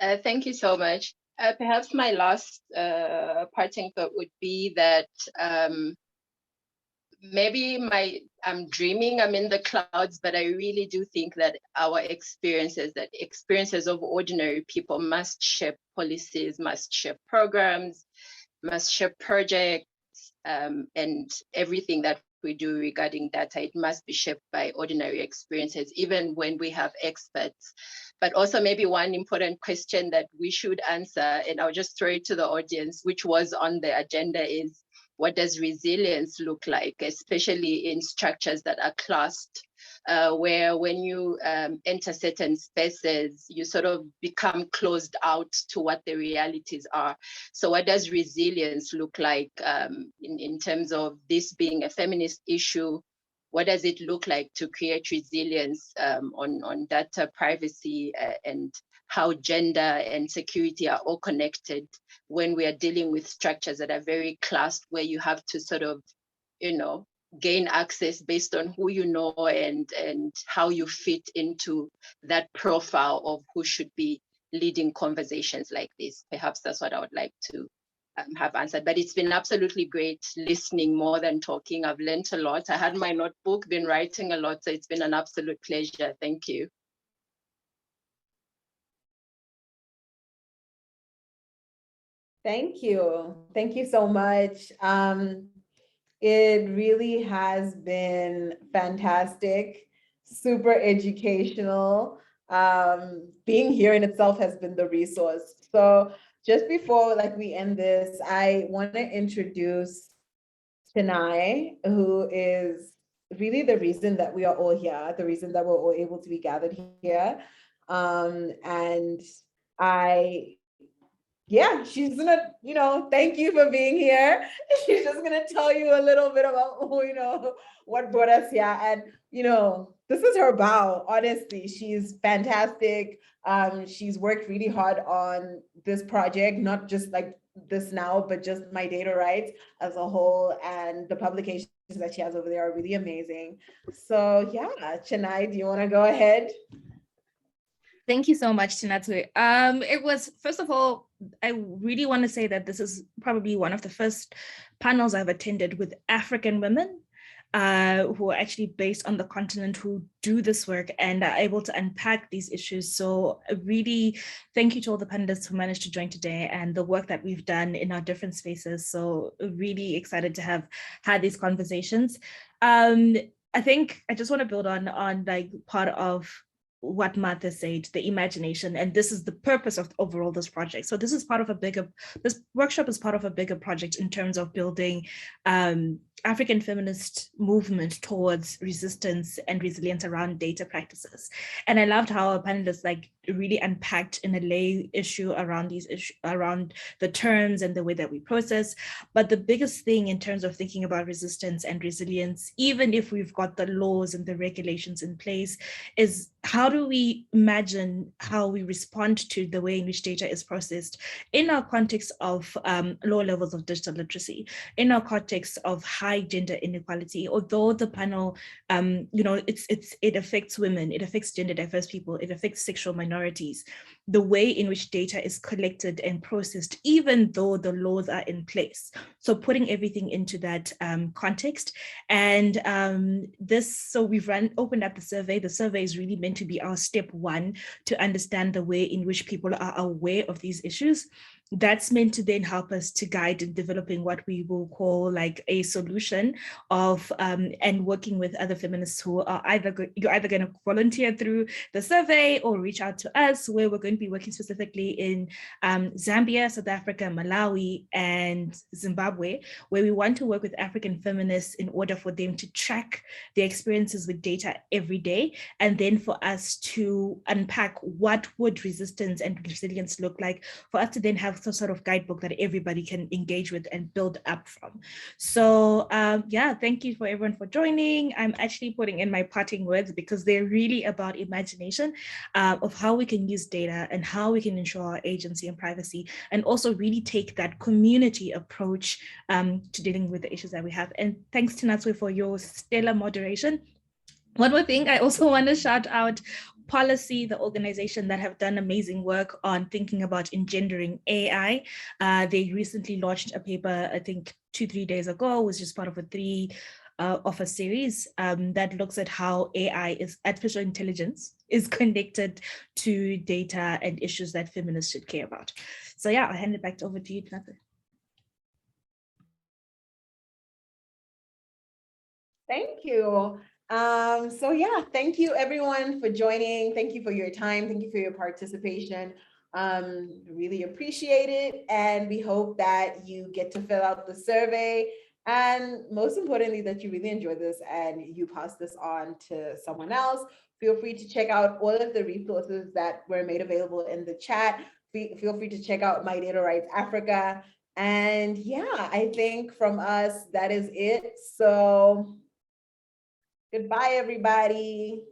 D: Thank you so much. Perhaps my last parting thought would be that maybe I'm dreaming, I'm in the clouds, but I really do think that our experiences of ordinary people must shape policies, must shape programs, must shape projects, and everything that we do regarding data, it must be shaped by ordinary experiences, even when we have experts. But also maybe one important question that we should answer, and I'll just throw it to the audience, which was on the agenda, is what does resilience look like, especially in structures that are classed, where when you enter certain spaces, you sort of become closed out to what the realities are. So what does resilience look like in terms of this being a feminist issue? What does it look like to create resilience on data privacy and how gender and security are all connected when we are dealing with structures that are very classed, where you have to sort of, gain access based on who you know and how you fit into that profile of who should be leading conversations like this. Perhaps that's what I would like to have answered. But it's been absolutely great listening more than talking. I've learned a lot. I had my notebook, been writing a lot, so it's been an absolute pleasure. Thank you.
A: Thank you. Thank you so much. It really has been fantastic, super educational. Being here in itself has been the resource. So just before we end this, I want to introduce Chennai, who is really the reason that we are all here, the reason that we're all able to be gathered here. And she's gonna, thank you for being here. She's just gonna tell you a little bit about, what brought us here. And, this is her bow, honestly. She's fantastic. She's worked really hard on this project, not just like this now, but just my data rights as a whole. And the publications that she has over there are really amazing. So yeah, Chennai, do you wanna go ahead?
F: Thank you so much, Tinatwe. It was, first of all, I really want to say that this is probably one of the first panels I've attended with African women who are actually based on the continent, who do this work and are able to unpack these issues. So really, thank you to all the panelists who managed to join today and the work that we've done in our different spaces. So really excited to have had these conversations. I think I just want to build on like part of what Martha said, the imagination, and this is the purpose of overall this project. So this workshop is part of a bigger project in terms of building African feminist movement towards resistance and resilience around data practices. And I loved how our panelists really unpacked in a lay issue around around the terms and the way that we process. But the biggest thing in terms of thinking about resistance and resilience, even if we've got the laws and the regulations in place, is how do we imagine how we respond to the way in which data is processed in our context of low levels of digital literacy, in our context of high gender inequality. Although the panel, it affects women, it affects gender diverse people, it affects sexual minorities. the way in which data is collected and processed, even though the laws are in place. So putting everything into that context. And so we've opened up the survey. The survey is really meant to be our step one to understand the way in which people are aware of these issues. That's meant to then help us to guide in developing what we will call like a solution of and working with other feminists who are you're either going to volunteer through the survey or reach out to us, where we're going to be working specifically in Zambia, South Africa, Malawi, and Zimbabwe, where we want to work with African feminists in order for them to track their experiences with data every day, and then for us to unpack what would resistance and resilience look like, for us to then have some sort of guidebook that everybody can engage with and build up from. So yeah, thank you for everyone for joining. I'm actually putting in my parting words because they're really about imagination of how we can use data and how we can ensure our agency and privacy, and also really take that community approach to dealing with the issues that we have. And thanks to Natswe for your stellar moderation. One more thing, I also want to shout out Policy, the organization that have done amazing work on thinking about engendering AI. They recently launched a paper, I think 2-3 days ago, was just part of a 3 of a series that looks at how artificial intelligence is connected to data and issues that feminists should care about. So yeah, I'll hand it back over to you, Nathan.
A: Thank you. So yeah, thank you everyone for joining. Thank you for your time. Thank you for your participation. Really appreciate it. And we hope that you get to fill out the survey. And most importantly, that you really enjoy this and you pass this on to someone else. Feel free to check out all of the resources that were made available in the chat. Feel free to check out My Data Rights Africa. And yeah, I think from us, that is it. So goodbye, everybody.